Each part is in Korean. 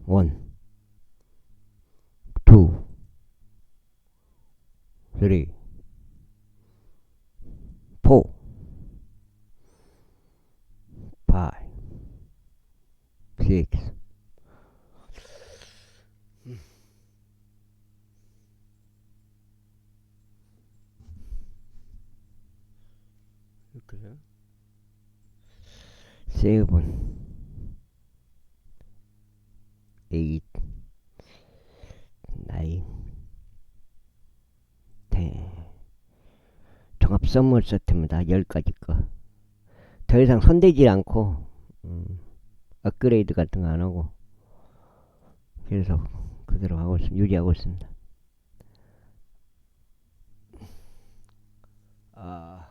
1, 2, 3, 4, 5, 6. 이렇게요. 7, 8, 9, 10. 종합 선물 세트입니다. 10가지 거. 더 이상 손대지 않고 업그레이드 같은 거 안 하고 계속 그대로 하고 있습니다. 유지하고 있습니다.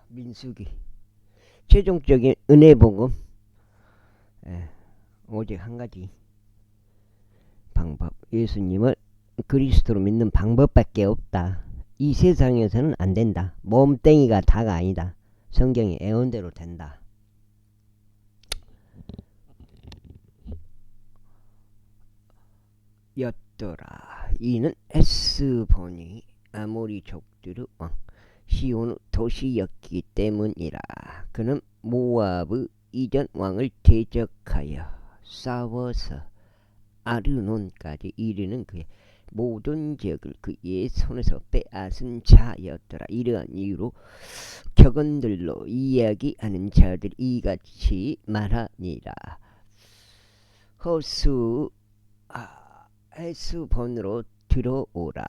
민수기 최종적인 은혜 복음. 오직 한 가지 방법, 예수님을 그리스도로 믿는 방법밖에 없다. 이 세상에서는 안 된다. 몸뚱이가 다가 아니다. 성경의 애언대로 된다. 였더라. 이는 에스본이 아모리 족들의 왕 시온의 도시였기 때문이라. 그는 모압의 이전 왕을 대적하여 싸워서 아르논까지 이르는 그의 모든 지역을 그의 손에서 빼앗은 자였더라. 이러한 이유로 격언들로 이야기하는 자들이 이같이 말하니라. 호수 에스본으로 들어오라.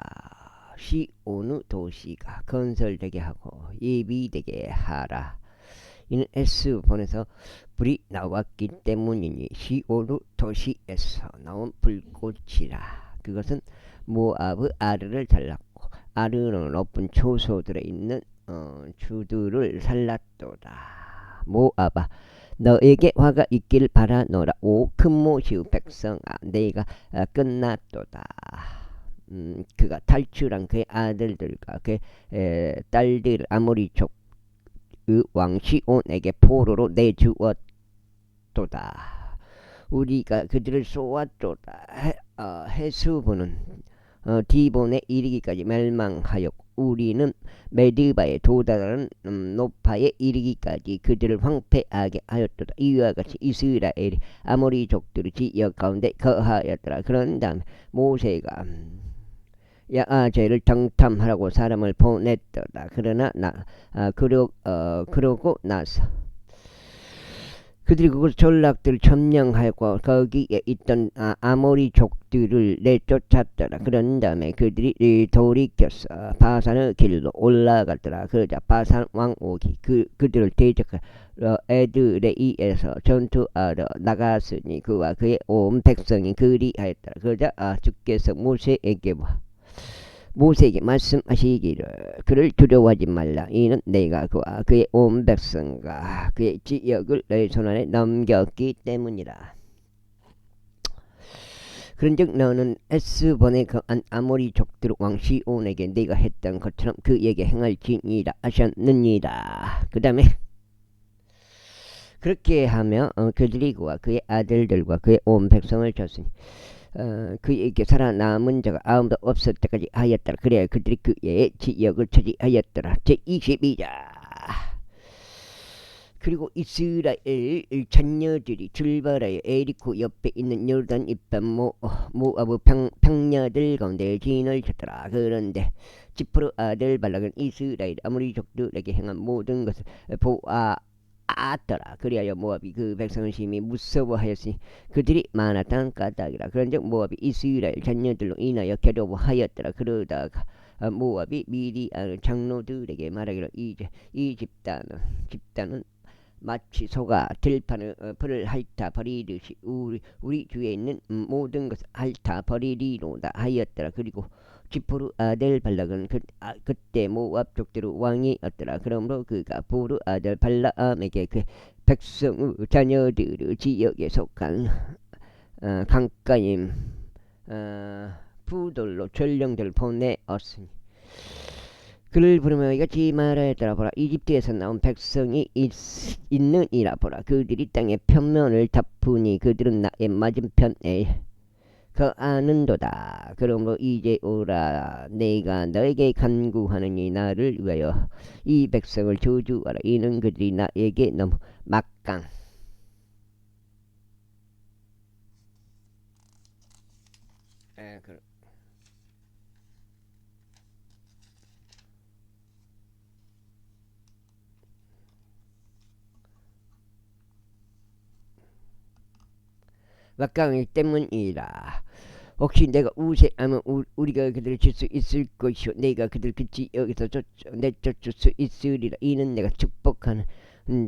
시온의 도시가 건설되게 하고 예비되게 하라. 이는 에스본에서 불이 나왔기 때문이니 시온의 도시에서 나온 불꽃이라. 그것은 모압의 아르를 잘랐고 아르는 높은 초소들에 있는 주들을 살랐도다. 모압아, 너에게 화가 있길 바라노라. 오 큰모시의 백성아, 내가 끝났도다. 그가 탈출한 그의 아들들과 그의 딸들 아모리족 왕 시온에게 포로로 내주었도다. 우리가 그들을 쏘았도다. 헤스본은 디본에 이르기까지 멸망하였고 우리는 메드바에 도달하는 노파에 이르기까지 그들을 황폐하게 하였도다. 이와 같이 이스라엘이 아모리족들의 지역 가운데 거하였더라. 그런 다음에 모세가 야아제를 정탐하라고 사람을 보냈더라. 그러나 그러고 나서 그들이 그곳 전락들을 점령하였고 거기에 있던 아모리족들을 내쫓았더라. 그런 다음에 그들이 돌이켜서 바산의 길로 올라갔더라. 그러자 바산 왕옥이 그들을 대적하여 에드레이에서 전투하러 나갔으니 그와 그의 온 백성이 그리하였더라. 그러자 주께서 모세에게 말씀하시기를 그를 두려워하지 말라. 이는 내가 그와 그의 온 백성과 그의 지역을 내 손안에 넘겼기 때문이라. 그런즉 너는 에스본에 거한 아모리족들 왕 시온에게 네가 했던 것처럼 그에게 행할지니라 하셨느니라. 그 다음에 그렇게 하며 그들이 그와 그의 아들들과 그의 온 백성을 줬으니 그에게 살아남은 자가 아무도 없을 때까지 하였더라. 그래야 그들이 그의 지역을 차지하였더라. 제22장. 그리고 이스라엘 자녀들이 출발하여 에리코 옆에 있는 요르단 이편 모압의 평야들 가운데 진을 쳤더라. 그런데 지프로 아들 발락은 이스라엘 아모리족들에게 행한 모든 것을 보았더라. 그리하여 모압이 그 백성을 심히 무서워하였으니 그들이 많았던 까닭이라. 그런즉 모압이 이스라엘 자녀들로 인하여 괴로워하였더라. 그러다가 모압이 미디안 장로들에게 말하기를 이 집단은 마치 소가 들판을 풀을 핥아 버리듯이 우리 주위에 있는 모든 것을 핥아 버리리로다 하였더라. 그리고 지포르 아들 발락은 그때 모압 족대로 왕이었더라. 그러므로 그가 보르 아들 발라암에게 그 백성의 자녀들의 지역에 속한 강가임 부들로 전령들을 보내었으니 그를 부르며 이같이 말하였더라. 보라, 이집트에서 나온 백성이 있느니라. 보라, 그들이 땅의 편면을 다푸니 그들은 나의 맞은편에 그 아는도다. 그러므로 이제 오라. 내가 너에게 간구하느니 나를 위하여 이 백성을 저주하라. 이는 그들이 나에게 너무 막강. 막강이기 때문이라. 혹시 내가 우세하면 우리가 그들을 칠 수 있을 것이요 내가 그들 그치 여기서 내쫓을 수 있으리라. 이는 내가 축복하는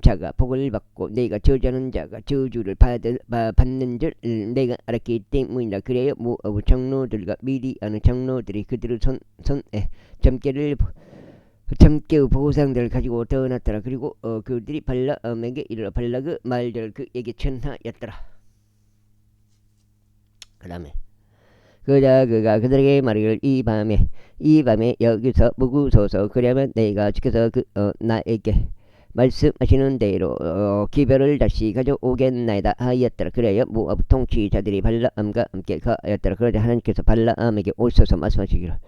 자가 복을 받고 내가 저주하는 자가 저주를 받는 줄 내가 알았기 때문이라. 그래요 모아부 장로들과 미디아는 장로들이 그들의 손에 점괘의 보상들을 가지고 떠났더라. 그리고 그들이 발람에게 이르러 발락의 말들을 그에게 전하였더라. 그 다음에 그가 그들에게 말하기를 이 밤에 여기서 묵으소서. 그러면 내가 주께서 나에게 말씀하시는 대로 기별을 다시 가져오겠나이다 하였더라. 그래야 모압 통치자들이 발람과 함께 가였더라. 그러자 하나님께서 발람에게 오셔서 말씀하시기를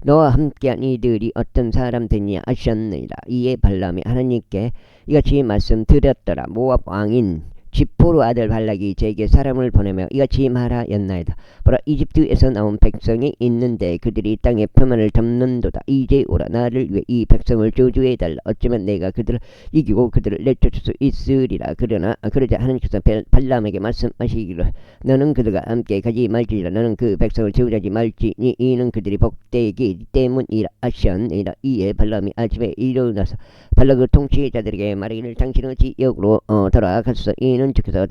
너와 함께한 이들이 어떤 사람들이냐 하셨느니라. 이에 발람이 하나님께 이같이 말씀드렸더라. 모압 왕인 지포르 아들 발락이 제게 사람을 보내며 이같이 말하였나이다. 보라 이집트에서 나온 백성이 있는데 그들이 땅에 표만을 덮는도다. 이제 오라 나를 위해 이 백성을 저주해달라. 어쩌면 내가 그들을 이기고 그들을 내쫓을 수 있으리라. 그러자 하나님께서 발람에게 말씀하시기를 너는 그들과 함께 가지 말지니라. 너는 그 백성을 저주하지 말지니 이는 그들이 복되기 때문이라 하셨느니라. 이에 발람이 아침에 일어나서 발락의 통치자들에게 말하기를 당신의 지역으로 돌아갔어. 이는 주께서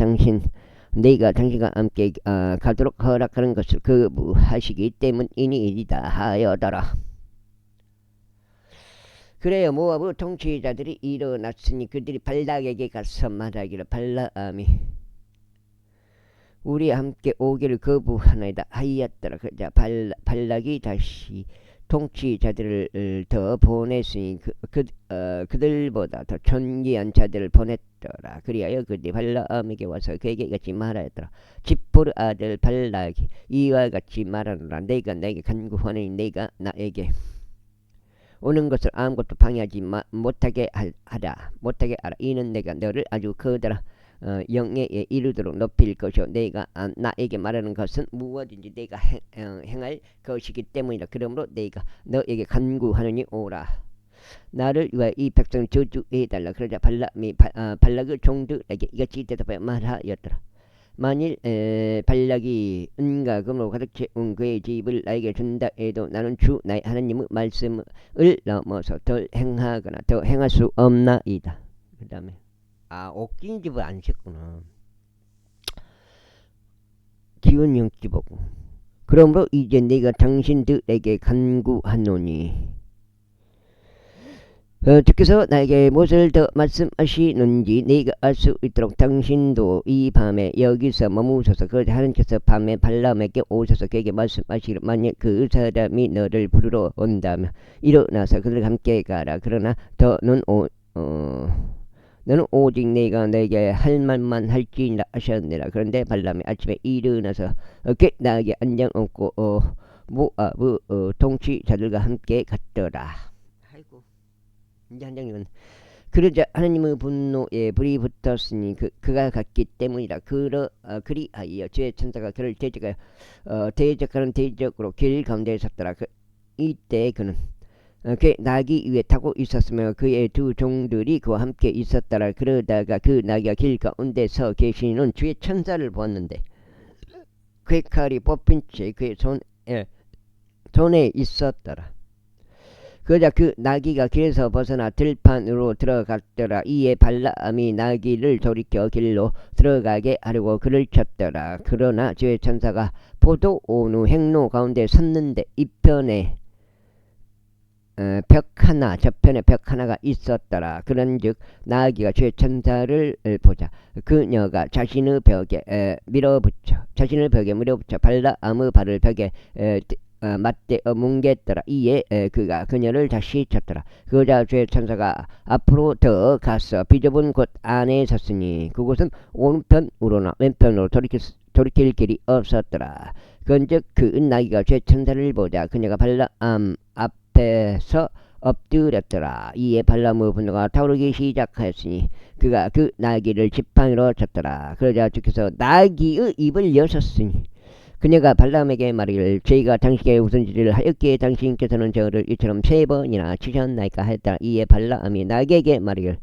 내가 당신과 함께 가도록 허락하는 것을 거부하시기 때문이니이다 하여더라. 그래요 모압의 통치자들이 일어났으니 그들이 발락에게 가서 말하기를 발람이 우리와 함께 오기를 거부하나이다 하였더라. 그자 발락이 다시 통치자들을 더 보냈으니 그들보다 더 존귀한 자들을 보냈더라. 그리하여 그들이 발람에게 와서 그에게 이같이 말하였더라. 지포르 아들 발락이 이와 같이 말하노라. 내가 내게 간구하니 내가 나에게 오는 것을 아무것도 방해하지 못하게 하라. 이는 내가 너를 아주 커다란 영예에 이르도록 높일 것이요 내가 나에게 말하는 것은 무엇인지 내가 행할 것이기 때문이라. 그러므로 내가 너에게 간구하느니 오라. 나를 위하여 이 백성을 저주해달라. 그러자 발람이 발락의 종들에게 이같이 대답하여 말하였더라. 만일 발락이 은과 금으로 가득 채운 그의 집을 나에게 준다 해도 나는 주 나의 하나님의 말씀을 넘어서 덜 행하거나 더 행할 수 없나이다. 그 다음에 옥긴 집을 안 짓구나. 기운형 집하고. 그러므로 이제 내가 당신들에게 간구하노니 주께서 나에게 무엇을 더 말씀하시는지 내가 알 수 있도록 당신도 이 밤에 여기서 머무셔서 그러자 하나님께서 밤에 발람에게 오셔서 그에게 말씀하시기를 만약 그 사람이 너를 부르러 온다면 일어나서 그들과 함께 가라. 그러나 너는 오직 내가 내게 할 말만 할지니라 하셨느니라. 그런데 발람이 아침에 일어나서 나에게 안장 없고 모압 통치자들과 함께 갔더라. 아이고 이제 한장이건 그러자 하나님의 분노에 불이 붙었으니 그가 갔기 때문이라. 그리하여 주의 천사가 그를 대적하는 대적으로 길 가운데 섰더라. 이때 그는 그 나귀 위에 타고 있었으며 그의 두 종들이 그와 함께 있었더라. 그러다가 그 나귀가 길 가운데 서 계시는 주의 천사를 보았는데 그의 칼이 뽑힌 채 그의 손에 있었더라. 그러자 그 나귀가 길에서 벗어나 들판으로 들어갔더라. 이에 발람이 나귀를 돌이켜 길로 들어가게 하려고 그를 쳤더라. 그러나 주의 천사가 포도 온 행로 가운데 섰는데 이편에 저편에 벽 하나가 있었더라. 그런즉 나귀가 주의 천사를 보자 그녀가 자신의 벽에 밀어붙여 발람의 발을 벽에 맞대어 뭉갰더라. 이에 그가 그녀를 다시 쳤더라. 그러자 주의 천사가 앞으로 더 가서 비좁은 곳 안에 섰으니 그곳은 오른편으로나 왼편으로 돌이킬 길이 없었더라. 그런즉 그 나귀가 죄천사를 보자 그녀가 발람 앞에서 엎드렸더라. 이에 발람의 분노가 타오르기 시작하였으니 그가 그 나귀를 지팡이로 쳤더라. 그러자 주께서 나귀의 입을 여셨으니 그녀가 발람에게 말하기를 저희가 당신에게 무슨 짓을 하였기에 당신께서는 저를 이처럼 3번이나 치셨나이까 하였더라. 이에 발람이 나귀에게 말하기를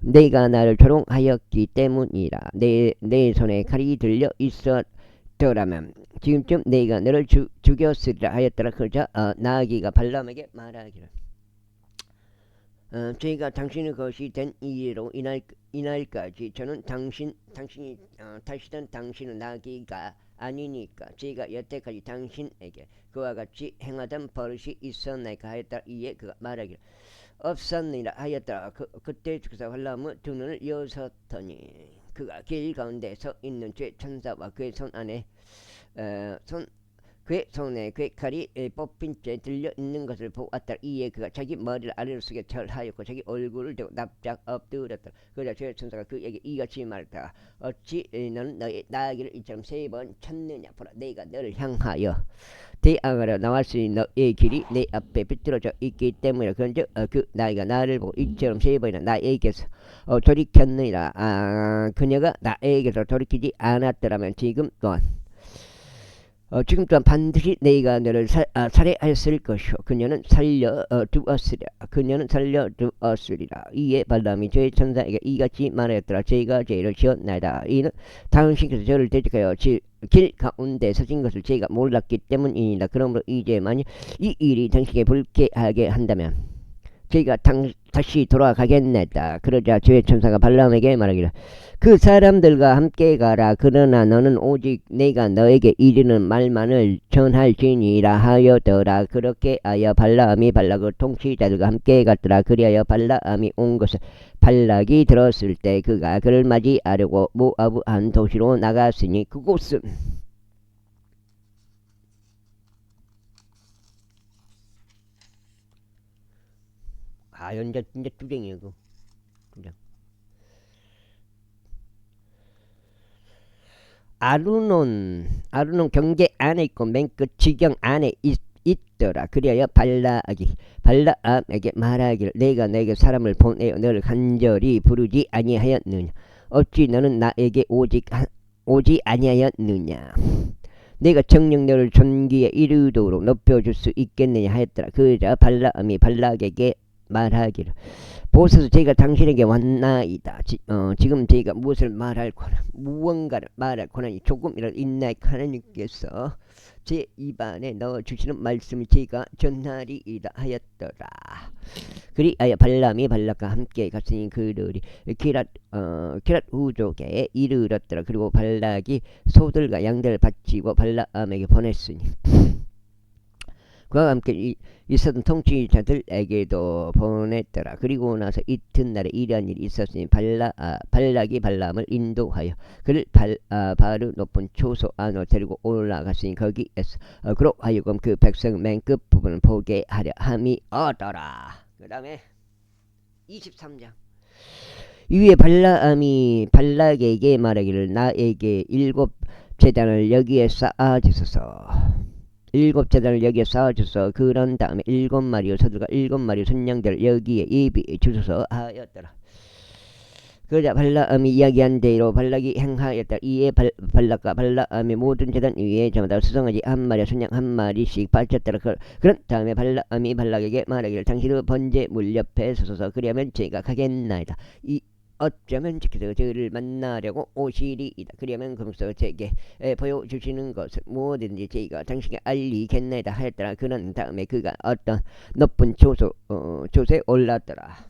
내가 나를 조롱하였기 때문이라. 내 손에 칼이 들려 있었더라면 지금쯤 내가 너를 죽였으리라 하였더라. 그러자 나귀가 발람에게 말하기를 저희가 당신의 것이 된 이래로 이날까지 저는 당신이 타시던 당신의 나귀가 아니니까 저희가 여태까지 당신에게 그와 같이 행하던 버릇이 있었나이까 하였더라. 이에 그가 말하기를 없었느니라 하였더라. 그때 주께서 발람의 두 눈을 여셨더니 그가 길 가운데 서 있는 죄 천사와 그의 그의 손에 그의 칼이 뽑힌 채 들려 있는 것을 보았더라. 이에 그가 자기 머리를 아래로 숙여 절하였고 자기 얼굴을 대고 납작 엎드렸더라. 그러자 죄 천사가 그에게 이같이 말했다. 어찌 너는 너의 나귀를 이처럼 3번 쳤느냐. 보라 내가 너를 향하여 대항하러 나왔으니 너의 길이 내 앞에 비틀어져 있기 때문이라. 그런즉 그 나귀가 나를 보고 이처럼 3번이나 나에게서 돌이켰느니라. 그녀가 나에게서 돌이키지 않았더라면 지금 또한 반드시 내가 너를 살해하였을 것이요 그녀는 살려두었으리라. 이에 발람이 저의 천사에게 이같이 말하였더라. 저희가 죄를 지었나이다. 이는 당신께서 저를 대적하여 길 가운데 서신 것을 저희가 몰랐기 때문이니라. 그러므로 이제 만일 이 일이 당신에게 불쾌하게 한다면 저희가 다시 돌아가겠나이다. 그러자 죄의 천사가 발람에게 말하기를 그 사람들과 함께 가라. 그러나 너는 오직 내가 너에게 이르는 말만을 전할지니라 하여더라. 그렇게 하여 발람이 발락의 통치자들과 함께 갔더라. 그리하여 발람이 온 것을 발락이 들었을 때 그가 그를 맞이하려고 모아브 한 도시로 나갔으니 그곳은 연자 진짜 투쟁이야 그 투쟁. 아르논 경계 안에 있고 맨 끝 지경 안에 있더라. 그리하여 발람에게 말하기를 내가 너에게 사람을 보내어 너를 간절히 부르지 아니하였느냐. 어찌 너는 나에게 오지 아니하였느냐. 내가 정녕 너를 존귀에 이르도록 높여줄 수 있겠느냐 하였더라. 그러자 발람이 발락에게 말하기를 보소서 제가 당신에게 왔나이다. 지금 제가 무언가를 말할 권한이 조금이라도 있나이까. 하나님께서 제 입안에 넣어주시는 말씀이 제가 전하리이다 하였더라. 그리하여 발람이 발락과 함께 갔으니 그들이 기랏 우족에 이르렀더라. 그리고 발락이 소들과 양들을 바치고 발람에게 보냈으니 그와 함께 있었던 통치자들에게도 보냈더라. 그리고 나서 이튿날에 이러한 일이 있었으니 발락이 발람을 인도하여 그를 바로 높은 초소 안으로 데리고 올라갔으니 거기에서 그로 하여금 그 백성 맨 끝부분을 보게 하려 함이었더라. 그 다음에 23장 이후에 발람이 발락에게 말하기를 나에게 7 제단을 여기에 쌓아주소서. 7 제단을 여기에 쌓아주소서. 그런 다음에 7마리의 소들과 7마리의 순양들을 여기에 예비해 주소서 하였더라. 그러자 발람이 이야기한 대로 발락이 행하였다. 이에 발락과 발람의 모든 제단 위에 저마다 수송아지 1마리 순양 1마리씩 바쳤더라. 그런 다음에 발람이 발락에게 말하기를 당신의 번제 물 옆에 서소서. 그리하면 제가 가겠나이다. 어쩌면 주께서 저를 만나려고 오시리이다. 그러면 그러면서 제게 보여주시는 것을 뭐든지 저희가 당신에게 알리겠나이다 하였더라. 그런 다음에 그가 어떤 높은 조소에 올랐더라.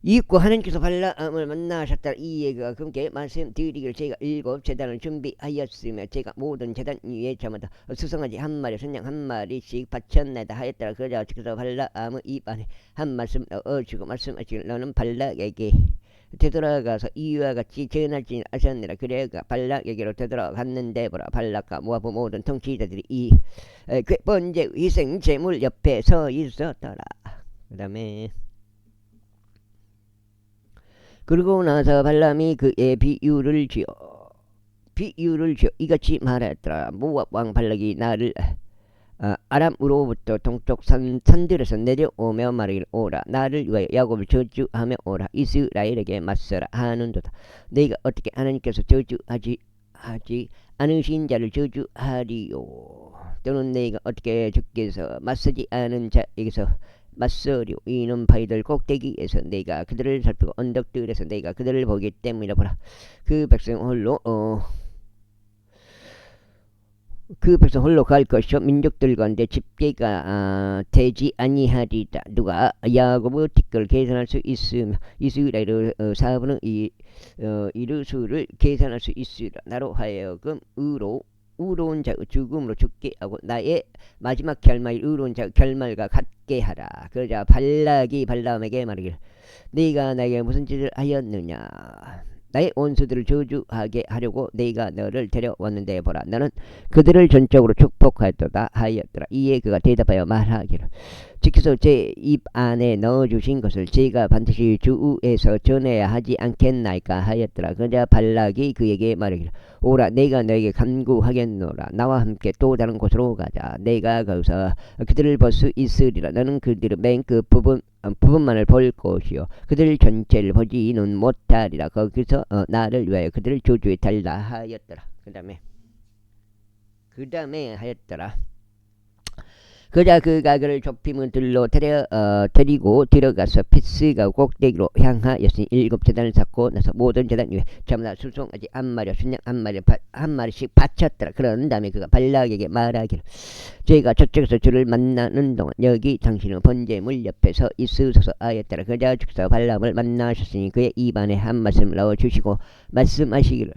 이윽고 하나님께서 발람을 만나셨더라. 이에 그가 그분께 말씀드리기를 제가 7 제단을 준비하였으며 제가 모든 제단 위에 저마다 수송아지 1마리 순양 1마리씩 바쳤나이다 하였더라. 그러자 주께서 발람의 입안에 한 말씀 넣어주고 말씀하시기를 너는 발락에게 되돌아가서 이와 같이 전할지 아셨느라. 그래 그가 발락에게로 되돌아갔는데 보라 발락과 모아브 모든 통치자들이 이 번제 희생 제물 옆에 서 있었더라. 그 다음에 그러고 나서 발람이 그의 비유를 지어 비유를 지어 이같이 말하였더라. 모압 왕 발락이 나를 아람으로부터 동쪽 산들에서 내려오며 말하기를 오라. 나를 위하여 야곱을 저주하며 오라. 이스라엘에게 맞서라 하는도다. 너희가 어떻게 하나님께서 저주하지 않으신 자를 저주하리요. 또는 너희가 어떻게 주께서 맞서지 않은 자에게서 맞서리요. 이는 바위들 꼭대기에서 내가 그들을 살피고 언덕들에서 내가 그들을 보기 때문이라. 보라. 그 백성 홀로 갈 것이요 민족들 가운데 집계가 되지 아니하리다. 누가 야곱의 티끌을 계산할 수 있으며 이스라엘의 4분의 1의 수를 계산할 수 있으리라. 나로 하여금 의로운 자의 죽음으로 죽게 하고 나의 마지막 결말이 의로운 자의 결말과 같게 하라. 그러자 발락이 발람에게 말하기를 네가 나에게 무슨 짓을 하였느냐. 나의 원수들을 저주하게 하려고 내가 너를 데려왔는데 보라. 너는 그들을 전적으로 축복하였도다 하였더라. 이에 그가 대답하여 말하기를 주께서 제 입 안에 넣어주신 것을 제가 반드시 주에서 전해야 하지 않겠나이까 하였더라. 그러자 발락이 그에게 말하기를 오라. 내가 너에게 간구하겠노라. 나와 함께 또 다른 곳으로 가자. 내가 거기서 그들을 볼 수 있으리라. 너는 그들의 맨 그 부분만을 볼 것이요 그들 전체를 보지는 못하리라. 거기서 나를 위하여 그들을 저주해 달라 하였더라. 그 다음에 하였더라. 그자 그가 그를 좁힘은 들로 데리고 들어가서 피스가 꼭대기로 향하였으니 7 제단을 쌓고 나서 모든 제단 위에 전부 다 수송아지 한 마리와 순양 한 마리씩 바쳤더라. 그런 다음에 그가 발락에게 말하기를 저희가 저쪽에서 주를 만나는 동안 여기 당신은 번제물 옆에 서 있으소서 하였더라. 그자 주께서 발람을 만나셨으니 그의 입안에 한 말씀을 넣어주시고 말씀하시기를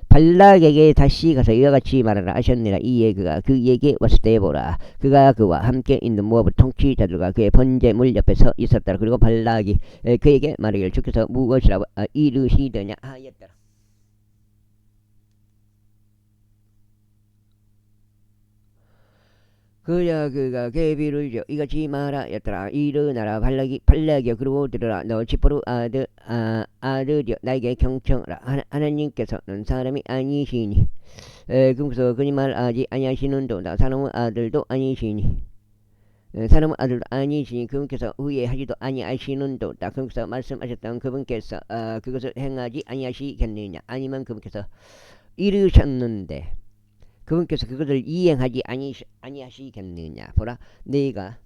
발락에게 다시 가서 이와 같이 말하라 하셨느니라. 이에 그가 그에게 왔을 때 보라. 그가 그와 함께 있는 모압의 통치자들과 그의 번제물 옆에 서 있었더라. 그리고 발락이 그에게 말하기를 주께서 무엇이라고 이르시더냐 하였더라. 그자 그가 계비를 지어 이같이 말하였더라. 일어나라 발락이여 그러고 들으라. 너 지포르 아들이여 나에게 경청하라. 하나님께서는 사람이 아니시니 그래서 그니 말하지 아니하시는도다. 사람의 아들도 아니시니 그분께서 후회하지도 아니하시는도다. 그분께서 말씀하셨던 그분께서 그것을 행하지 아니하시겠느냐. 아니면 그분께서 이르셨는데 그분께서 그것을 이행하지 아니하시겠느냐. 보라. 네가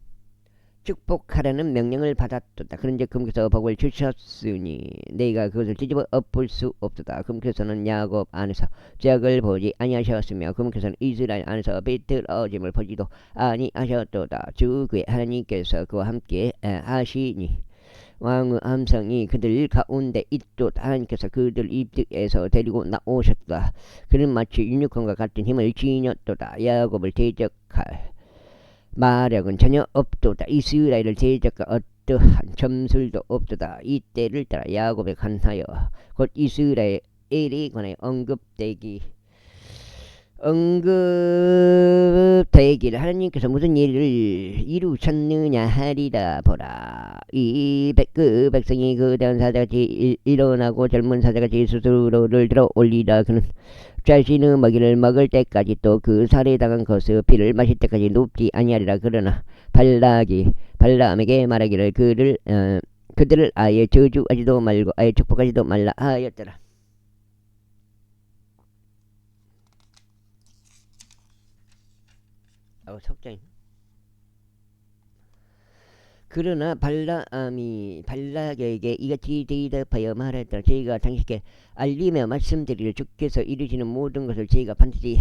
축복하라는 명령을 받았도다. 그런즉 그분께서 복을 주셨으니 네가 그것을 뒤집어 엎을 수 없도다. 그분께서는 야곱 안에서 죄악을 보지 아니하셨으며 그분께서는 이스라엘 안에서 비틀어짐을 보지도 아니하셨도다. 주 그의 하나님께서 그와 함께 하시니 왕의 함성이 그들 가운데 있도다. 하나님께서 그들 입에서 데리고 나오셨다. 그는 마치 유니콘과 같은 힘을 지녔도다. 야곱을 대적할 마력은 전혀 없도다. 이스라엘을 대적할 어떠한 점술도 없도다. 이때를 따라 야곱에 관하여 곧 이스라엘에 관하여 언급되기를 하나님께서 무슨 일을 이루셨느냐 하리라. 보라. 그 백성이 거대한 사자같이 일어나고 젊은 사자같이 스스로를 들어 올리라. 그는 자신의 먹이를 먹을 때까지 또 그 살해당한 것의 피를 마실 때까지 눕지 아니하리라. 그러나 발람에게 말하기를 그들을 아예 저주하지도 말고 아예 축복하지도 말라 하였더라. 석장이. 그러나 발락에게 이같이 대답하여 말했더라. 저희가 당신께 알리며 말씀드리를 주께서 이루시는 모든 것을 저희가 반드시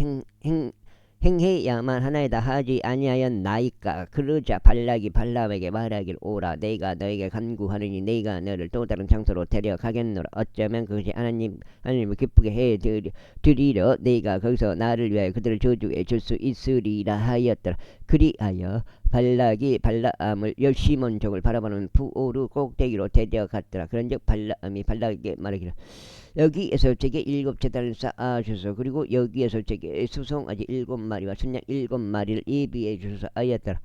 행해야만 하나이다 하지 아니하였나이까. 그러자 발락이 발람에게 말하기를 오라. 내가 너에게 간구하느니 내가 너를 또 다른 장소로 데려가겠노라. 어쩌면 그것이 하나님을 기쁘게 해드리려 내가 거기서 나를 위하여 그들을 저주해 줄 수 있으리라 하였더라. 그리하여 발락이 발람을 열시몬족을 바라보는 부오르 꼭대기로 데려갔더라. 그런즉 발람이 발락에게 말하기를 여기에서 제게 7 제단을 쌓아주소서. 그리고 여기에서 제게 수송아지 7 마리와 순양 7 마리를 예비해 주소서 하였더라.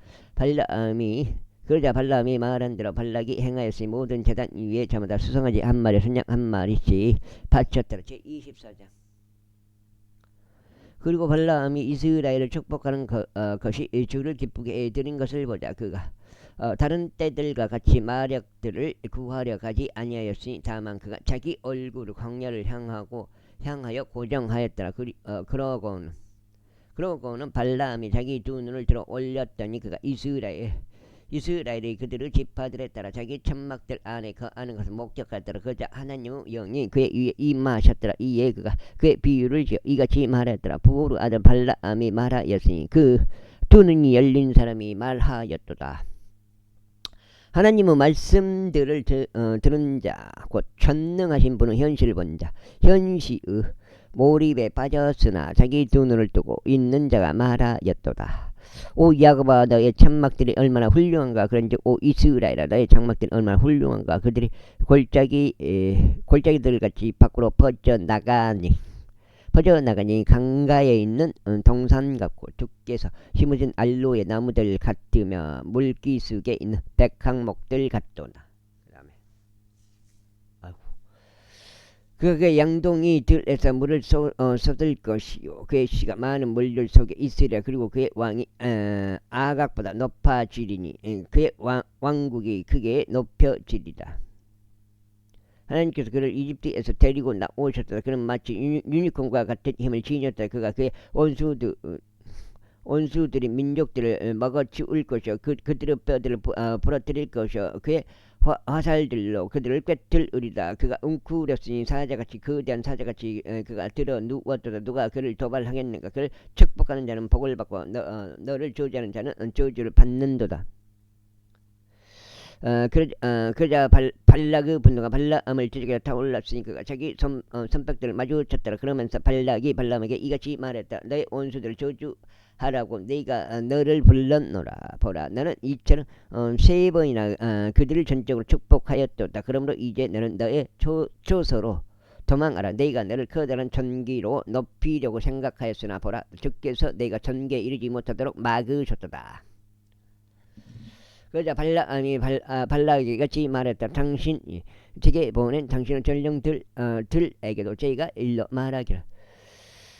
그러자 발람이 말한 대로 발락이 행하였으니 모든 제단 위에 저마다 수송아지 1 마리 순양 1 마리씩 바쳤더라. 제24장. 그리고 발람이 이스라엘을 축복하는 것이 주를 기쁘게 드린 것을 보자. 그가 다른 때들과 같이 마력들을 구하려 가지 아니하였으니 다만 그가 자기 얼굴을 광야를 향하여 고정하였더라. 그러고는 발람이 자기 두 눈을 들어 올렸더니 그가 이스라엘이 그들의 지파들에 따라 자기 천막들 안에 거하는 것을 목격하더라. 그자 하나님의 영이 그의 위에 임하셨더라. 이에 그가 그의 비유를 지어 이같이 말하였더라. 부르 아들 발람이 말하였으니 그 두 눈이 열린 사람이 말하였도다. 하나님의 말씀들을 들은 자, 곧 전능하신 분의 현실을 본 자, 현시의 몰입에 빠졌으나 자기 두 눈을 뜨고 있는 자가 말하였도다. 오 야곱아, 너의 천막들이 얼마나 훌륭한가. 그런즉 오 이스라엘아, 너의 장막들이 얼마나 훌륭한가. 그들이 골짜기들 같이 밖으로 퍼져나가니 강가에 있는 동산 같고 두께서 심어진 알로에 나무들 같으며 물기 속에 있는 백항목들 같도다. 그의 양동이 들에서 물을 쏟을 것이요 그의 씨가 많은 물들 속에 있으리라. 그리고 그의 왕이 아각보다 높아지리니 그의 왕국이 크게 높여지리라. 하나님께서 그를 이집트에서 데리고 나오셨다. 그는 마치 유니콘과 같은 힘을 지녔다. 그가 그의 원수들이 민족들을 먹어치울 것이요 그들의 뼈들을 부러뜨릴 것이요 그의 화살들로 그들을 꿰뚫으리다. 그가 웅크렸으니 사자같이 거대한 사자같이 그가 들어 누웠도다. 누가 그를 도발하겠는가. 그를 축복하는 자는 복을 받고 너를 저주하는 자는 저주를 받는도다. 그러자 발락의 분노가 발람을 지지게 타올랐으니 그가 자기 손뼉들을 마주쳤더라. 그러면서 발락이 발람에게 이같이 말했다. 너의 원수들을 저주하라고 내가 너를 불렀노라. 보라, 너는 이처럼 3번이나 그들을 전적으로 축복하였도다. 그러므로 이제 너는 너의 조서로 도망하라. 내가 너를 커다란 전기로 높이려고 생각하였으나 보라, 주께서 내가 전기에 이르지 못하도록 막으셨도다. 그러자 발락이 같이 말했다. 당신이 제게 보낸 당신의 전령들에게도 제가 일러 말하기를,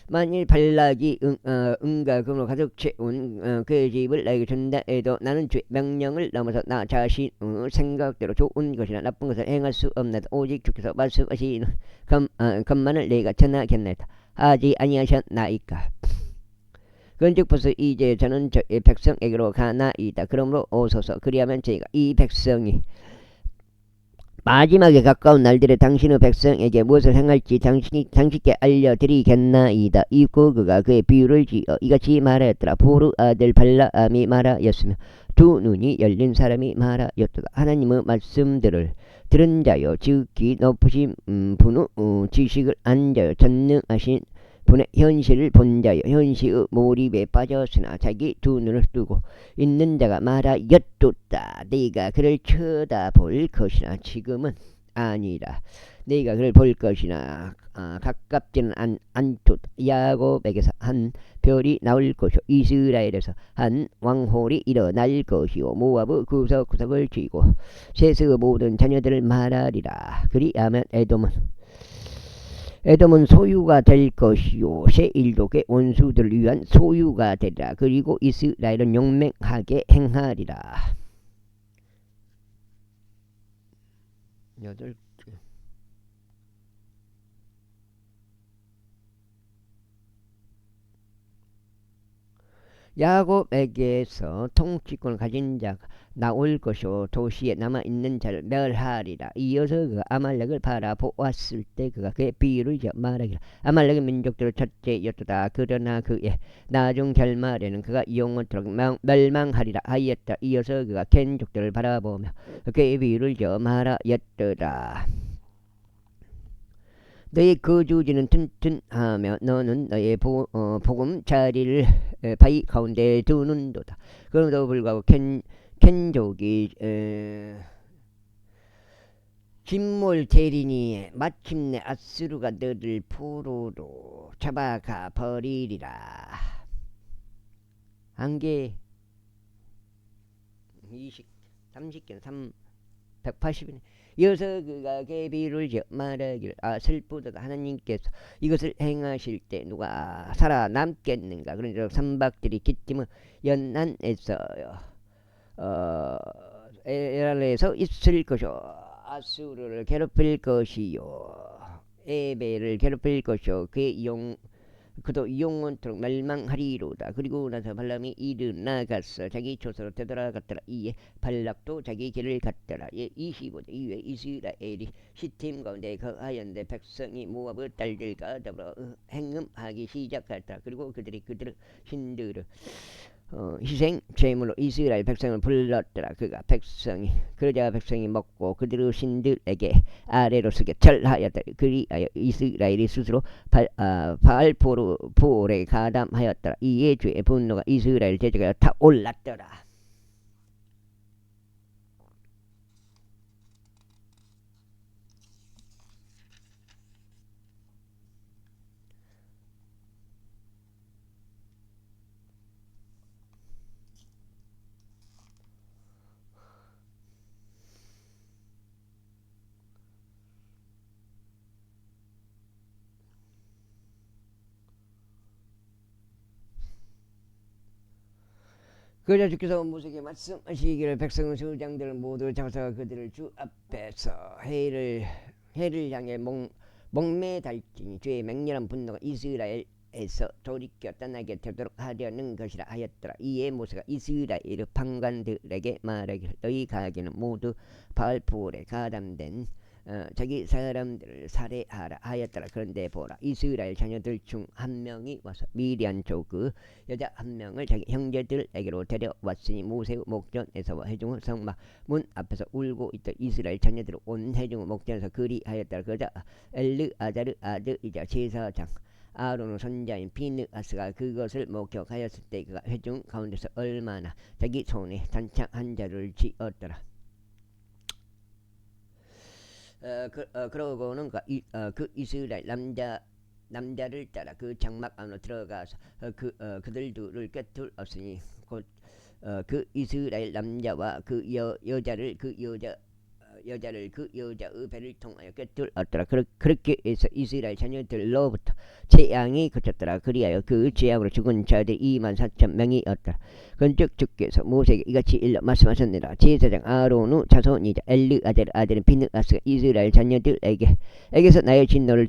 만일 발락이 은과 금으로 가득 채운 그의 집을 나에게 준다 해도 나는 주의 명령을 넘어서 나 자신의 생각대로 좋은 것이나 나쁜 것을 행할 수 없나이다. 오직 주께서 말씀하시는 것만을 내가 전하겠나이다. 하지 아니하셨나이까. 그런즉 벌써 이제 저는 저의 백성에게로 가나이다. 그러므로 오소서. 그리하면 저희가 이 백성이 마지막에 가까운 날들에 당신의 백성에게 무엇을 행할지 당신께 알려드리겠나이다. 이고 그가 그의 비유를 지어 이같이 말하였더라. 보르 아들 발람이 말하였으며 두 눈이 열린 사람이 말하였도다. 하나님의 말씀들을 들은 자여, 지극히 높으신 분의 지식을 안 자여, 전능하신 분의 현실을 본 자여, 현시의 몰입에 빠졌으나 자기 두 눈을 뜨고 있는 자가 말하였도다. 네가 그를 쳐다볼 것이나 지금은 아니라 네가 그를 볼 것이나 가깝지는 않도다. 야곱에게서 한 별이 나올 것이요 이스라엘에서 한 왕홀이 일어날 것이요 모압의 구석구석을 쥐고 셋의 모든 자녀들을 말하리라. 그리하면 에돔은 소유가 될 것이요 세일족의 원수들을 위한 소유가 되리라. 그리고 이스라엘은 용맹하게 행하리라. 8개. 야곱에게서 통치권을 가진 자가 나올 것이요 도시에 남아있는 자를 멸하리라. 이어서 그가 아말렉을 바라보았을 때 그가 그의 비유를 말하기를, 아말렉의 민족들의 첫째였도다. 그러나 그의 나중 결말에는 그가 영원토록 멸망하리라 하였다. 이어서 그가 겐족들을 바라보며 그의 비유를 말하였더라. 너의 거주지는 튼튼하며 너는 너의 복음 자리를 바위 가운데 두는도다. 그럼에도 불구하고 켄족이 진몰 대리니 마침내 아수르가 너를 포로로 잡아가 버리리라. 한 개 30개는 180년. 이어서 그가 계비를 말하기를 슬프도다 하나님께서 이것을 행하실 때 누가 살아남겠는가. 그러니까 삼박들이 기tim은 연난에서 에랄에서 있을 것이요 아수르를 괴롭힐 것이요 에베를 괴롭힐 것이요 그도 영원토록 멸망하리로다. 그리고 나서 발람이 일어나갔어. 자기 조서로 되돌아갔더라. 이에 발락도 자기 길을 갔더라. 25절 이후에 이스라엘이 시팀 가운데 거하였는데 백성이 모압의 딸들과 더불어 행음하기 시작하였더라. 그리고 그들을 신들을 희생 제물로 이스라엘 백성을 불렀더라. 그러자 백성이 먹고 그들의 신들에게 아래로 쓰게 절하였다. 그리하여 이스라엘이 스스로 바알포르에 가담하였더라. 이에 주의 분노가 이스라엘 대적에 타올랐더라. 그러자 주께서 모세에게 말씀하시기를 백성 수장들 모두 장사가 그들을 주 앞에서 해를 향해 목매달지니 주의 맹렬한 분노가 이스라엘에서 돌이켜 떠나게 되도록 하려는 것이라 하였더라. 이에 모세가 이스라엘 판관들에게 말하기를 너희 가게는 모두 바알포르에 가담된 자기 사람들을 살해하라 하였더라. 그런데 보라, 이스라엘 자녀들 중 한 명이 와서 미디안 족 그 여자 한 명을 자기 형제들에게로 데려왔으니 모세의 목전에서와 회중의 성막 문 앞에서 울고 있던 이스라엘 자녀들을 온 회중의 목전에서 그리하였더라. 그러자 엘르아자르 아들이자 제사장 아론의 손자인 비느하스가 그것을 목격하였을 때 그가 회중 가운데서 얼마나 자기 손에 단창 한 자루를 쥐었더라. 그러고는 그 이스라엘 남자를 따라 그 장막 안으로 들어가서 그들 둘을 꿰뚫었으니 곧 그 이스라엘 남자와 그 여자를 그 여자의 배를 통하여 꿰뚫었더라. 그렇게 해서 이스라엘 자녀들로부터 재앙이 그쳤더라. 그리하여 그 재앙으로 죽은 자들이 24,000명이었더라. 그런즉 주께서 모세에게 이같이 일러 말씀하셨느니라. 제사장 아론의 자손이자 엘르아델 아들인 비느하스가 이스라엘 자녀들에게서 나의 진노를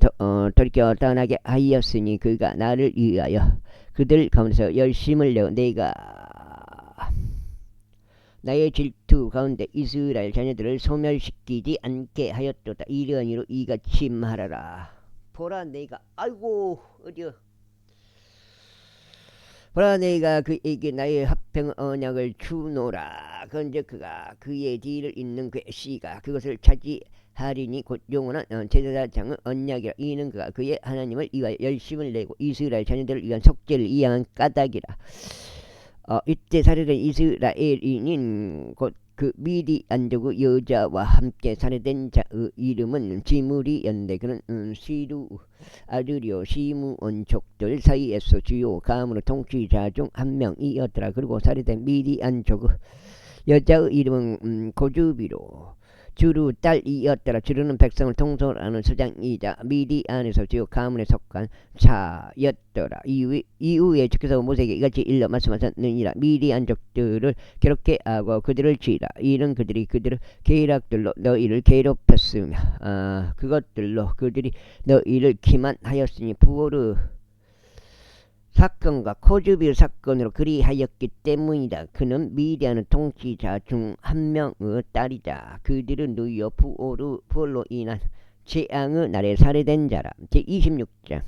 돌이켜 떠나게 하였으니 그가 나를 위하여 그들 가운데서 열심을 내어 내가 나의 질투 가운데 이스라엘 자녀들을 소멸시키지 않게 하였도다. 이러니로 이같이 말하라. 보라 내가 보라 내가 그에게 나의 합평 언약을 주노라. 그런즉 그가 그의 뒤를 잇는 그의 씨가 그것을 차지하리니 곧 영원한 제사장의 언약이라. 이는 그가 그의 하나님을 위하여 열심을 내고 이스라엘 자녀들을 위한 속죄를 이행한 까닭이라. 이때 살해된 이스라엘인인 곧 그 미디안족의 여자와 함께 살해된 자의 이름은 지므리였는데 그는 시루 아들이요 시므온족들 사이에서 주요 가문의 통치자 중 한 명이었더라. 그리고 살해된 미디안족의 여자의 이름은 고주비로 주루 딸이었더라. 주루는 백성을 통솔하는 수장이자 미디안에서 주요 가문에 속한 자였더라. 이후에 주께서 모세에게 이같이 일러 말씀하셨느니라. 미디안족들을 괴롭게 하고 그들을 치라. 이는 그들을 계략들로 너희를 괴롭혔으며 그것들로 그들이 너희를 기만하였으니 부호르 사건과 코즈빌 사건으로 그리하였기 때문이다. 그는 미디안의 통치자 중 한 명의 딸이다. 그들은 누이어 부올로 인한 재앙의 날에 살해된 자라. 제26장.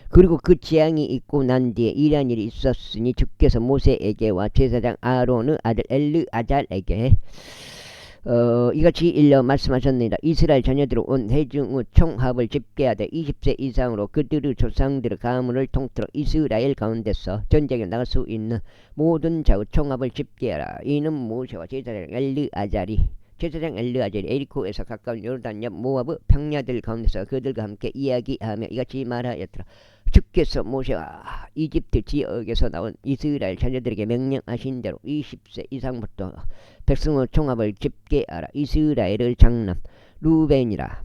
그리고 그 재앙이 있고 난 뒤에 이러한 일이 있었으니 주께서 모세에게와 제사장 아론의 아들 엘르아잘에게 이같이 일러 말씀하셨느니라. 이스라엘 자녀들은 온 회중의 총합을 집계하되 20세 이상으로 그들의 조상들의 가문을 통틀어 이스라엘 가운데서 전쟁에 나갈 수 있는 모든 자의 총합을 집계하라. 이는 모세와 제사장 엘르아잘이 에리코에서 가까운 요르단 옆 모압의 평야들 가운데서 그들과 함께 이야기하며 이같이 말하였더라. 주께서 모세와 이집트 지역에서 나온 이스라엘 자녀들에게 명령하신 대로 20세 이상부터 백성의 총합을 집계하라. 이스라엘의 장남 루벤이라.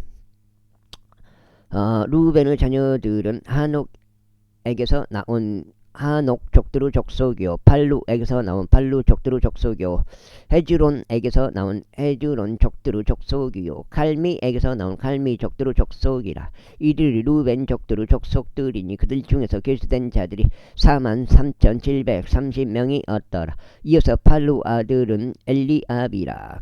루벤의 자녀들은 한옥에게서 나온 한옥 족두루 족속이요, 발루에게서 나온 발루 족두루 족속이요, 헤즈론에게서 나온 헤즈론 족두루 족속이요, 갈미에게서 나온 갈미 족두루 족속이라. 이들이 루벤 족두루 족속들이니 그들 중에서 계수된 자들이 43,730명이었더라. 이어서 발루 아들은 엘리압이라.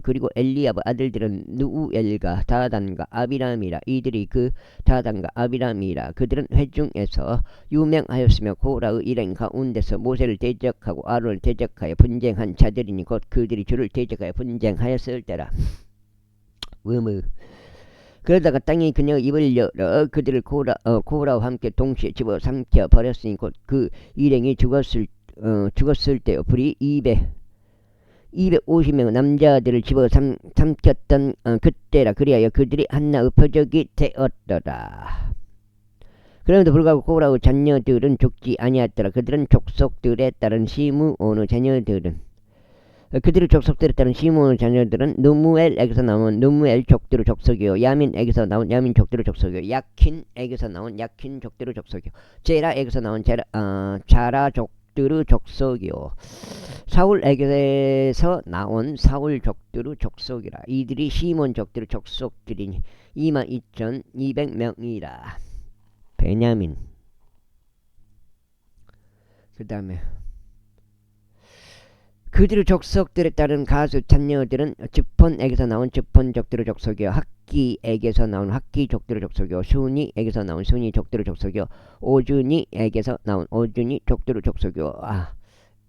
그리고 엘리압의 아들들은 누우엘과 다단과 아비람이라. 이들이 그 다단과 아비람이라. 그들은 회중에서 유명하였으며 고라의 일행 가운데서 모세를 대적하고 아론을 대적하여 분쟁한 자들이니 곧 그들이 주를 대적하여 분쟁하였을 때라. 그러다가 땅이 그녀의 입을 열어 그들을 고라와 함께 동시에 집어삼켜 버렸으니 곧 그 일행이 죽었을 때요. 불이 250명 남자들을 집어삼켰던 그때라. 그리하여 그들이 한나의 표적이 되었더라. 그럼에도 불구하고 고라의 자녀들은 죽지 아니하였더라. 그들은 족속들에 따른 시므온의 자녀들은 누무엘에게서 나온 누무엘 족들의 족속이요, 야민에게서 나온 야민 족들의 족속이요, 야킨에게서 나온 야킨 족들의 족속이요, 제라에게서 나온 자라 족들의 족속이요, 사울에게서 나온 사울 족들의 족속이라. 이들이 시몬 족들의 족속들이니 22,200명이라. 베냐민. 그 다음에 그들의 족속들에 따른 가수 자녀들은 즈폰에게서 나온 즈폰 족들의 족속이요, 학기에게서 나온 학기 족들의 족속이요, 순이에게서 나온 순이 족들의 족속이요, 오준이에게서 나온 오준이 족들의 족속이요,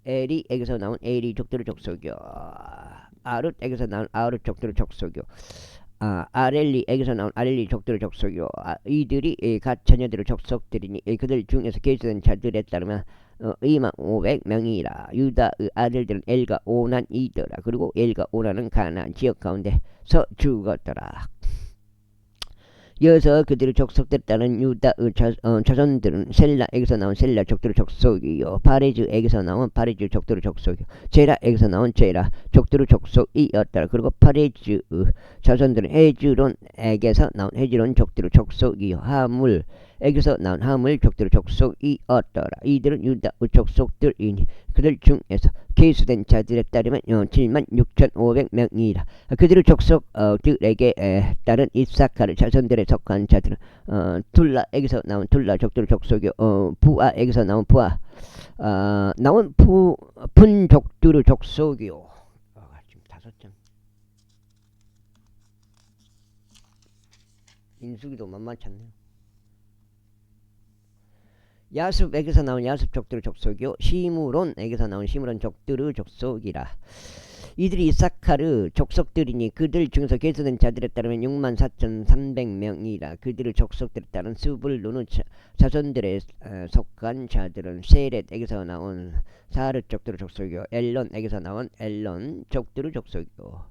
에리에게서 나온 에리 족들의 족속이요, 아룻에게서 나온 아룻 족들의 족속이요, 아렐리에게서 나온 아렐리 족들의 족속이요. 이들이 갓 자녀들의 족속들이니 그들 중에서 계수된 자들에 따르면 25,000명이라. 유다의 아들들은 엘과 오난이더라. 그리고 엘과 오난은 가나안 지역 가운데서 죽었더라. 이어서 그들의 족속들에 따른 유다의 자손들은 셀라에게서 나온 셀라 족들의 족속이요, 파레즈에게서 나온 파레즈 족들의 족속이요, 제라에게서 나온 제라 족들의 족속이었더라. 그리고 파레즈의 자손들은 헤즈론에게서 나온 헤즈론 족들의 족속이요, 하물에게서 나온 하물 족들의 족속이었더라. 이들은 유다의 족속들이니 그들 중에서 계수된 자들에 따르면 76,500명이라. 그들의 족속들에게 따른 이사카르 자손들에 속한 자들은 둘라에게서 나온 둘라 족들의 족속이요, 부아에게서 나온 분 족들의 족속이요. 지금 5장. 인수기도 만만치 않네요. 야습에게서 나온 야습 족들의 족속이요, 시므론에게서 나온 시므론 족들의 족속이라. 이들이 이사카르 족속들이니 그들 중에서 계수된 자들에 따르면 64,300명이라. 그들의 족속들에 따른 스불론의 자손들에 속한 자들은 세렛에게서 나온 사르 족들의 족속이요, 엘론에게서 나온 엘론 족들의 족속이요,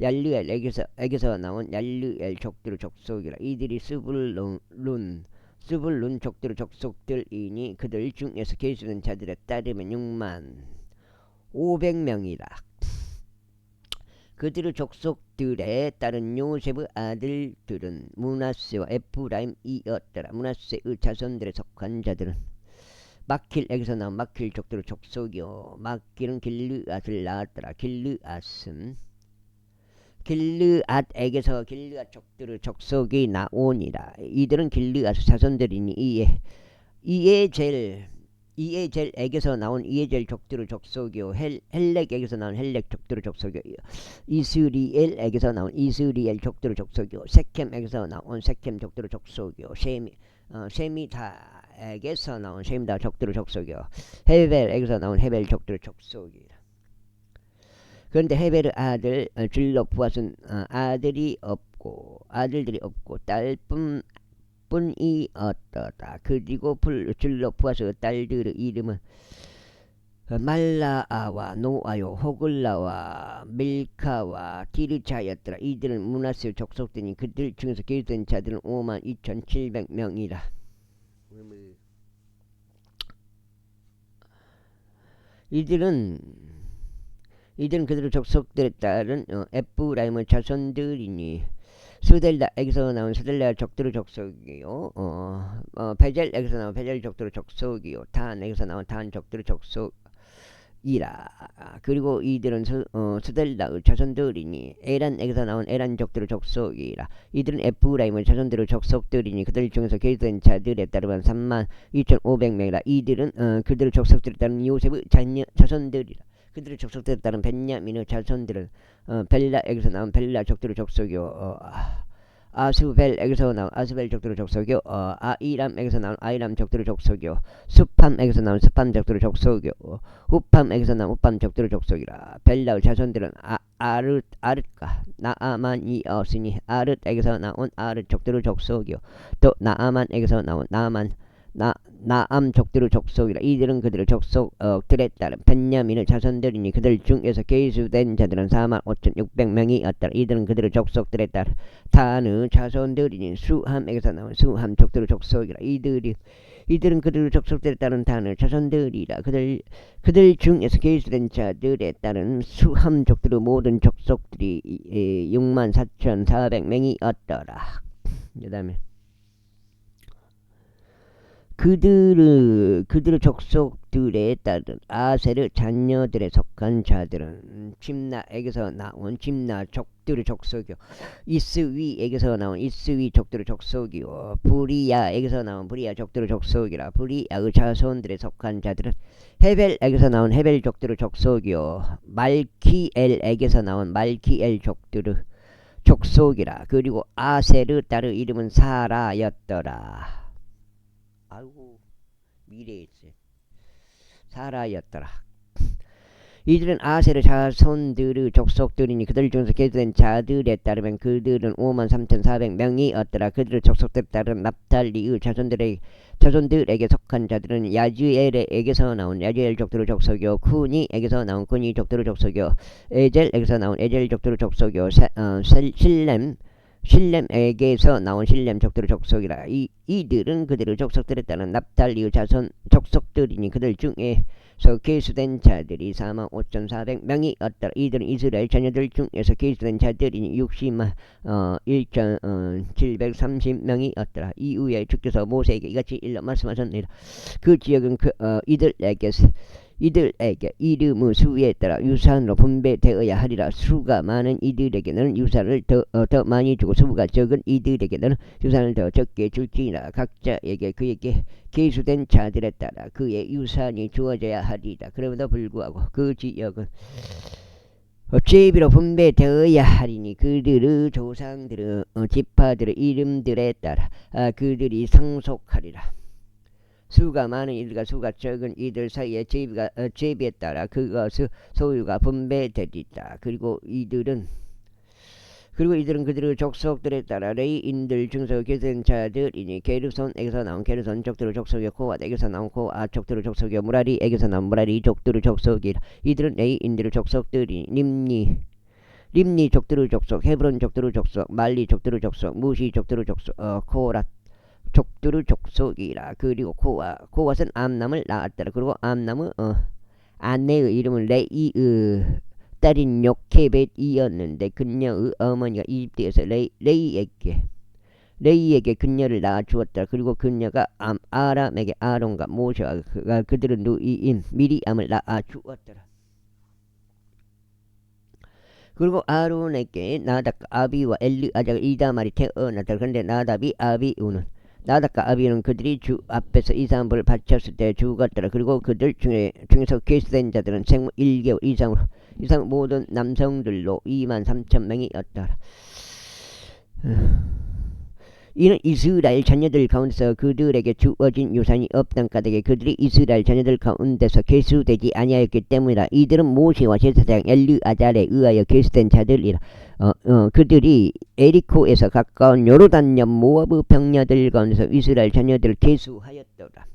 얄르엘에게서 나온 얄르엘 족들의 족속이라. 이들이 스불론 족들의 족속들이니 그들 중에서 계수된 자들에 따르면 60,500명이라. 그들의 족속들에 따른 요셉의 아들들은 므낫세와 에프라임이었더라. 므낫세의 자손들에 속한 자들은 마킬에게서 나온 마킬 족들의 족속이요, 마킬은 길르앗을 낳았더라. 길르앗에게서 길르앗 족들의 족속이 나오니라. 이들은 길르앗 자손들이니 이에젤에게서 나온 이에젤 족들의 족속이요, 헬렉에게서 나온 헬렉 족들의 족속이요, 이스리엘에게서 나온 이스리엘 족들의 족속이요, 세켐에게서 나온 세켐 족들의 족속이요, 세미다에게서 나온 세미다 족들의 족속이요, 헤벨에게서 나온 헤벨 족들의 족속이라. 그런데 헤벨의 아들 줄로푸앗은 아들들이 없고 딸뿐이었더라. 그리고 줄로푸앗의 딸들의 이름은 말라아와 노아요, 호글라와 밀카와 디르차였더라. 이들은 므낫세 족속들이니 그들 중에서 계수된 자들은 52,700명이라. 이들은 그대로 족속들에 따른 에프라임의 자손들이니 스델라에게서 나온 스델라 족들의 족속이요. 베젤에게서 나온 베젤 족들의 족속이요. 단에게서 나온 단 족들의 족속 이라. 그리고 이들은 스델라의 자손들이니 에란에게서 나온 에란족들의 족속이라. 이들은 에프라임의 자손들의 족속들이니 그들 중에서 계수된 자들에 따르면 32,500명이라. 이들은 그들의 족속들에 따른 요셉의 자손들이라. 그들의 족속들에 따른 벤야민의 자손들은 벨라에게서 나온 벨라 족들의 족속이요. 아스벨에게서 나온 아스벨 족들의 족속이요. 아이람에게서 나온 아이람 족들의 족속이요. 수팜에게서 나온 수팜 족들의 족속이요. 후팜에게서 나온 후팜 족들의 족속이라. 벨라의 자손들은 아르가 나아만이었으니 아르에게서 나온 아르 족들의 족속이요. 또 나아만에게서 나온 나암 족들의 족속이라. 이들은 그들의 족속들에 따른 벤야민의 자손들이니 그들 중에서 계수된 자들은 45,600명이었더라. 이들은 그들의 족속들에 따른 단의 자손들이니 수함에게서 나온 수함 족들의 족속이라. 이들은 그들의 족속들에 따른 단의 자손들이라. 그들 중에서 계수된 자들에 따른 수함 족들의 모든 족속들이 64,400명이었더라. 그 다음에 그들의 족속들에 따른 아셀의 자녀들에 속한 자들은 침나에게서 나온 침나 족들의 족속이요. 이스위에게서 나온 이스위 족들의 족속이요. 부리야에게서 나온 부리야 족들의 족속이라. 부리야의 자손들에 속한 자들은 헤벨에게서 나온 헤벨 족들의 족속이요. 말키엘에게서 나온 말키엘 족들의 족속이라. 그리고 아셀의 딸의 이름은 사라였더라. 아이고, 미래에 있어요. 사라였더라. 이들은 아셀의 자손들의 족속들이니 그들 중에서 계수된 자들에 따르면 그들은 53,400명이었더라. 그들의 족속들에 따른 납달리의 자손들에게 속한 자들은 야즈엘에게서 나온 야즈엘 족들의 족속이요. 쿠니에게서 나온 쿠니 족들의 족속이요. 에젤에게서 나온 에젤 족들의 족속이요. 실렘에게서 나온 실렘 족들의 족속이라. 이들은 그들의 족속들에 따른 납달리의 자손 족속들이니 그들 중에서 계수된 자들이 45,400명이었더라. 이들은 이스라엘 자녀들 중에서 계수된 자들이니 61,730명이었더라. 이후에 주께서 모세에게 이같이 일러 말씀하셨느니라. 그 지역은 이들에게 이름의 수에 따라 유산으로 분배되어야 하리라. 수가 많은 이들에게는 유산을 더 많이 주고 수가 적은 이들에게는 유산을 더 적게 줄지니라. 각자에게 그에게 계수된 자들에 따라 그의 유산이 주어져야 하리라. 그럼에도 불구하고 그 지역은 제비로 분배되어야 하리니 그들의 조상들의 지파들의 이름들에 따라 그들이 상속하리라. 수가 많은 이들과 수가 적은 이들 사이에 제비에 따라 그것의 소유가 분배되리라. 그리고 이들은 그들의 족속들에 따라 레이인들 중에서 계수된 자들이니 게르손에게서 나온 게르손 족들의 족속이요. 코앗에게서 나온 코앗 족들의 족속이요. 무라리에게서 나온 무라리 족들의 족속이라. 이들은 레이인들의 족속들이니 림니 족들의 족속, 헤브론 족들의 족속, 말리 족들의 족속, 무시 족들의 족속, 코랏 족들의 족속이라. 그리고 코앗은 암남을 낳았더라. 그리고 암남의 아내의 이름은 레이의 딸인 요케벳이었는데 그녀의 어머니가 이집트에서 레이에게 그녀를 낳아 주었더라. 그리고 그녀가 아람에게 아론과 모세와 그들의 누이인 미리암을 낳아 주었더라. 그리고 아론에게 나답과 아비와 엘르아자가 이다말이 태어났더라. 그런데 나답과 아비우는 그들이 주 앞에서 이사함을 바쳤을 때 죽었더라. 그리고 그들 중에서 계수된 자들은 생후 1개월 이상 모든 남성들로 23,000명이었더라. 이는 이스라엘 자녀들 가운데서 그들에게 주어진 유산이 없던 까닭에 그들이 이스라엘 자녀들 가운데서 계수되지 아니하였기 때문이라. 이들은 모세와 제사장 엘르아잘에 의하여 계수된 자들이라. 그들이 에리코에서 가까운 요르단역 모압의 병녀들 가운데서 이스라엘 자녀들을 계수하였더라.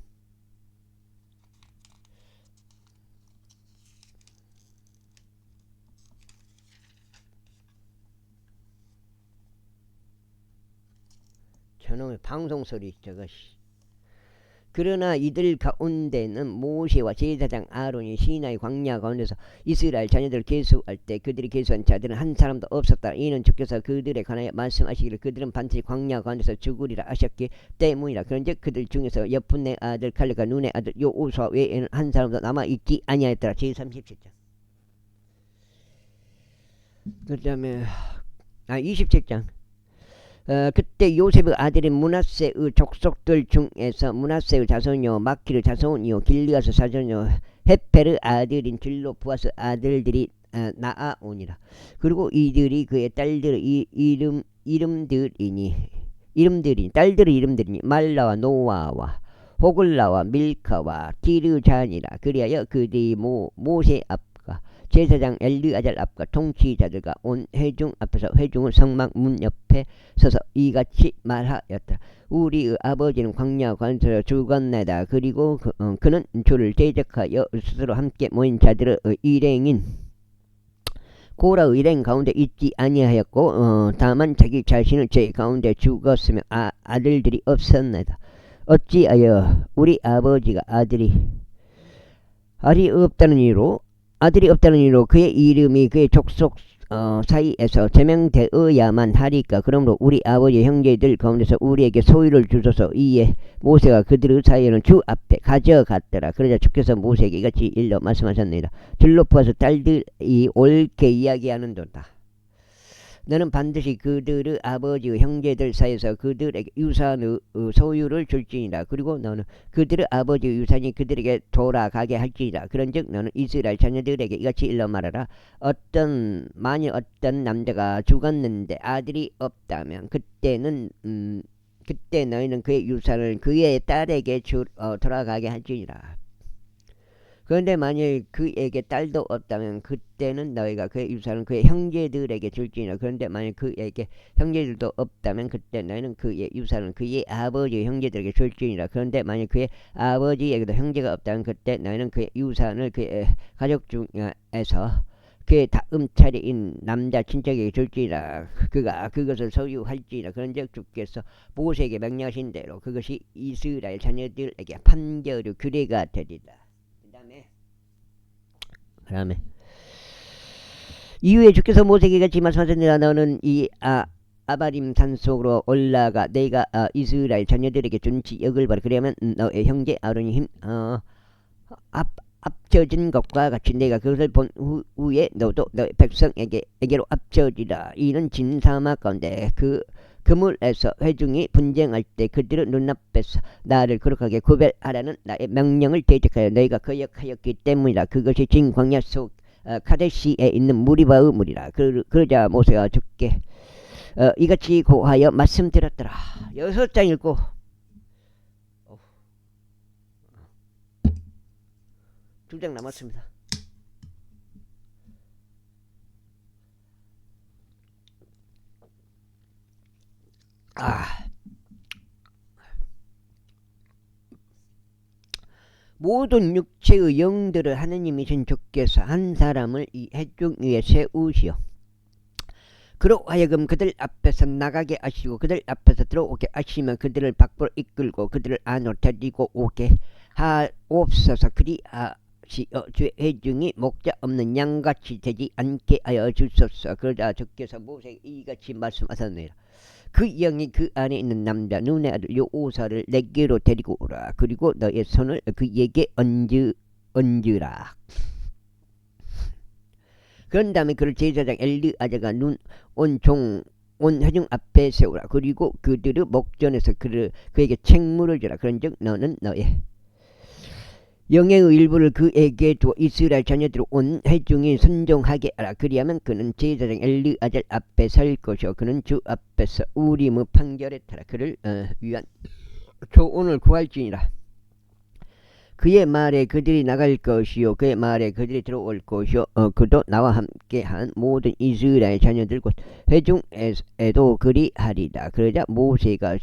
저놈의 방송소리 저것이. 그러나 이들 가운데는 모세와 제사장 아론이 시나이 광야 가운데서 이스라엘 자녀들을 계수할 때 그들이 계수한 자들은 한 사람도 없었다. 이는 주께서 그들에 관하여 말씀하시기를 그들은 반드시 광야 가운데서 죽으리라 하셨기 때문이라. 그런즉 그들 중에서 여푼네 아들 칼렙과 눈의 아들 여호수아 외에는 한 사람도 남아 있지 아니하였더라. 제37장. 그 다음에 27장. 그때 요셉의 아들인 므낫세의 족속들 중에서 므낫세의 자손이요 마키르 자손이요 길르앗의 자손이요 헤페르 아들인 질로부아스 아들들이 나아오니라. 그리고 이들이 그의 딸들의 이름들이니 딸들의 이름들이니 말라와 노아와 호글라와 밀카와 디르잔이라. 그리하여 그들이 모세 앞과 제사장 엘르아잘 앞과 통치자들과 온 회중 앞에서 회중은 성막 문 옆에 서서 이같이 말하였다. 우리의 아버지는 광야 관서로 죽었나이다. 그리고 그는 주를 대적하여 스스로 함께 모인 자들의 일행인 고라의 일행 가운데 있지 아니하였고 다만 자기 자신은 죄 가운데 죽었으며 아들들이 없었나이다. 어찌하여 우리 아버지가 아들이 없다는 이유로 그의 이름이 그의 족속 사이에서 제명되어야만 하리까. 그러므로 우리 아버지 형제들 가운데서 우리에게 소유를 주소서. 이에 모세가 그들의 사이에는 주 앞에 가져갔더라. 그러자 주께서 모세에게 이같이 일러 말씀하셨느니라. 들로부아스 딸들이 옳게 이야기하는도다. 너는 반드시 그들의 아버지의 형제들 사이에서 그들에게 유산의 소유를 줄지니라. 그리고 너는 그들의 아버지의 유산이 그들에게 돌아가게 할지니라. 그런즉 너는 이스라엘 자녀들에게 이같이 일러 말하라. 만일 어떤 남자가 죽었는데 아들이 없다면 그때 너희는 그의 유산을 그의 딸에게 돌아가게 할지니라. 그런데 만일 그에게 딸도 없다면 그때는 너희가 그의 유산을 그의 형제들에게 줄지니라. 그런데 만일 그에게 형제들도 없다면 그때 너희는 그의 유산을 그의 아버지의 형제들에게 줄지니라. 그런데 만일 그의 아버지에게도 형제가 없다면 그때 너희는 그의 유산을 그의 가족 중에서 그의 다음 차례인 남자 친척에게 줄지니라. 그가 그것을 소유할지니라. 그런즉 주께서 모세에게 명령하신 대로 그것이 이스라엘 자녀들에게 판결의 규례가 되리라. 그 다음에 이후에 주께서 모세에게 같이 말씀하셨느니라. 너는 이 아바림 산속으로 올라가 내가 이스라엘 자녀들에게 준 지역을 봐라. 그러면 너의 형제 아론이 앞져진 것과 같이 내가 그것을 본 후에 너도 너의 백성에게로 앞져지라. 이는 진사막 가운데 그 그물에서 회중이 분쟁할 때 그들의 눈앞에서 나를 거룩하게 구별하라는 나의 명령을 대적하여 너희가 거역하였기 때문이라. 그것이 진 광야 속 카데시에 있는 무리바의 물이라. 그러자 모세가 주께 이같이 고하여 말씀드렸더라. 6장 읽고 2장 남았습니다. 모든 육체의 영들을 하느님이신 주께서 한 사람을 이 회중 위에 세우시어 그로 하여금 그들 앞에서 나가게 하시고 그들 앞에서 들어오게 하시며 그들을 밖으로 이끌고 그들을 안으로 데리고 오게 하옵소서. 그리하시어 주의 회중이 목자 없는 양같이 되지 않게 하여 주소서. 그러자 주께서 모세에게 이같이 말씀하셨느니라. 그 영이 그 안에 있는 남자 눈의 아들 여호수아를 내게로 데리고 오라. 그리고 너의 손을 그에게 얹으라. 그런 다음에 그를 제사장 엘르아자가 온 회중 앞에 세우라. 그리고 그들의 목전에서 그에게 책무를 주라. 그런즉 너는 너의 영의 일부를 그에게 두어 이스라엘 자녀들 온 회중이 순종하게 하라. 그리하면 그는 제사장 엘르아잘 앞에 설 것이요 그는 주 앞에서 우림의 판결에 따라 그를 위한 조언을 구할지니라. 그의 말에 그들이 나갈 것이요 그의 말에 그들이 들어올 것이요 그도 나와 함께한 모든 이스라엘 자녀들 곧 회중에도 그리하리라. 그러자 모세가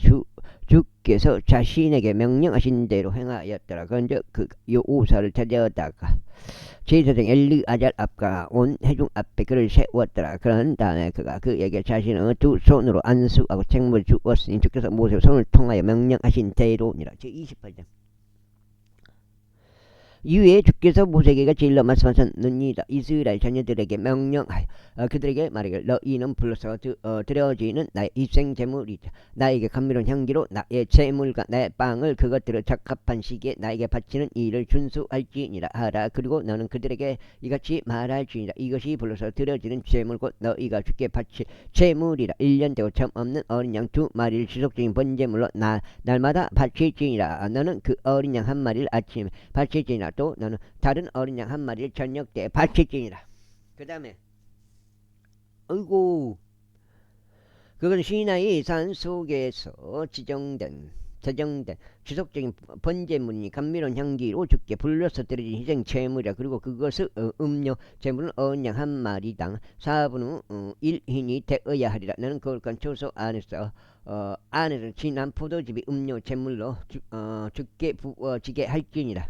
주께서 자신에게 명령하신 대로 행하였더라. 그런즉 그 여호수아를 찾아다가 제사장 엘르아잘 앞과 온 회중 앞에 그를 세웠더라. 그런 다음에 그가 그에게 자신의 두 손으로 안수하고 책무를 주었으니 주께서 모세의 손을 통하여 명령하신 대로니라. 제28장 이후에 주께서 모세에게 질러 말씀하셨느니라. 이스라엘 자녀들에게 명령하여 그들에게 말하기를 너희는 불러서 드려지는 나의 일생제물이자 나에게 감미로운 향기로 나의 제물과 나의 빵을 그것들을 적합한 시기에 나에게 바치는 일을 준수할지니라 하라. 그리고 너는 그들에게 이같이 말할지니라. 이것이 불러서 드려지는 제물 곧 너희가 주께 바칠 제물이라. 1년 되고 점 없는 어린 양 2마리를 지속적인 번제물로 날마다 바칠지니라. 너는 그 어린 양 1마리를 아침에 바칠지니라. 또 너는 다른 어린 양 1마리를 저녁 때에 바칠지니라. 그 다음에 어이구, 그건 시나이 산 속에서 지정된 지속적인 번제물이 감미로운 향기로 주께 불러서 드려진 희생 제물이라. 그리고 그것을 음료 제물은 어린 양 1마리당 4분의 1흰이 되어야 하리라. 너는 거룩한 초소 안에서 진한 포도즙이 음료 제물로 주께 부어지게 할지니라.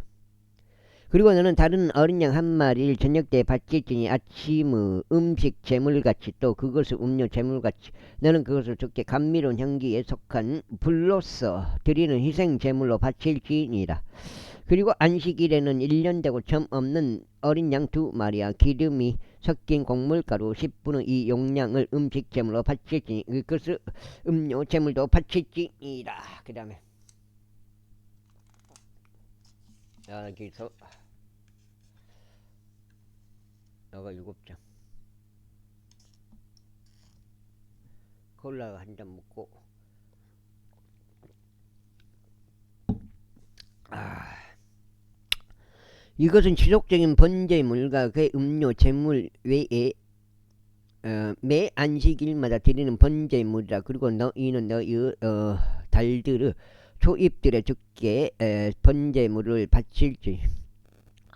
그리고 너는 다른 어린 양 1마리를 저녁 때에 바칠지니 아침의 음식 제물같이 또 그것을 음료 제물같이 너는 그것을 주께 감미로운 향기에 속한 불로서 드리는 희생 제물로 바칠지니라. 그리고 안식일에는 1년 되고 점 없는 어린 양 2마리와 기름이 섞인 곡물가루 10분의 2 용량을 음식 제물로 바칠지니 그것을 음료 제물도 바칠지니라. 그 다음에 여기서 너가 7장 콜라 한 잔 먹고 이것은 지속적인 번제물과 그 음료 제물 외에 매 안식일마다 드리는 번제물이라. 그리고 너희는 너희의 달들을 초입들의 주께 번제물을 바칠지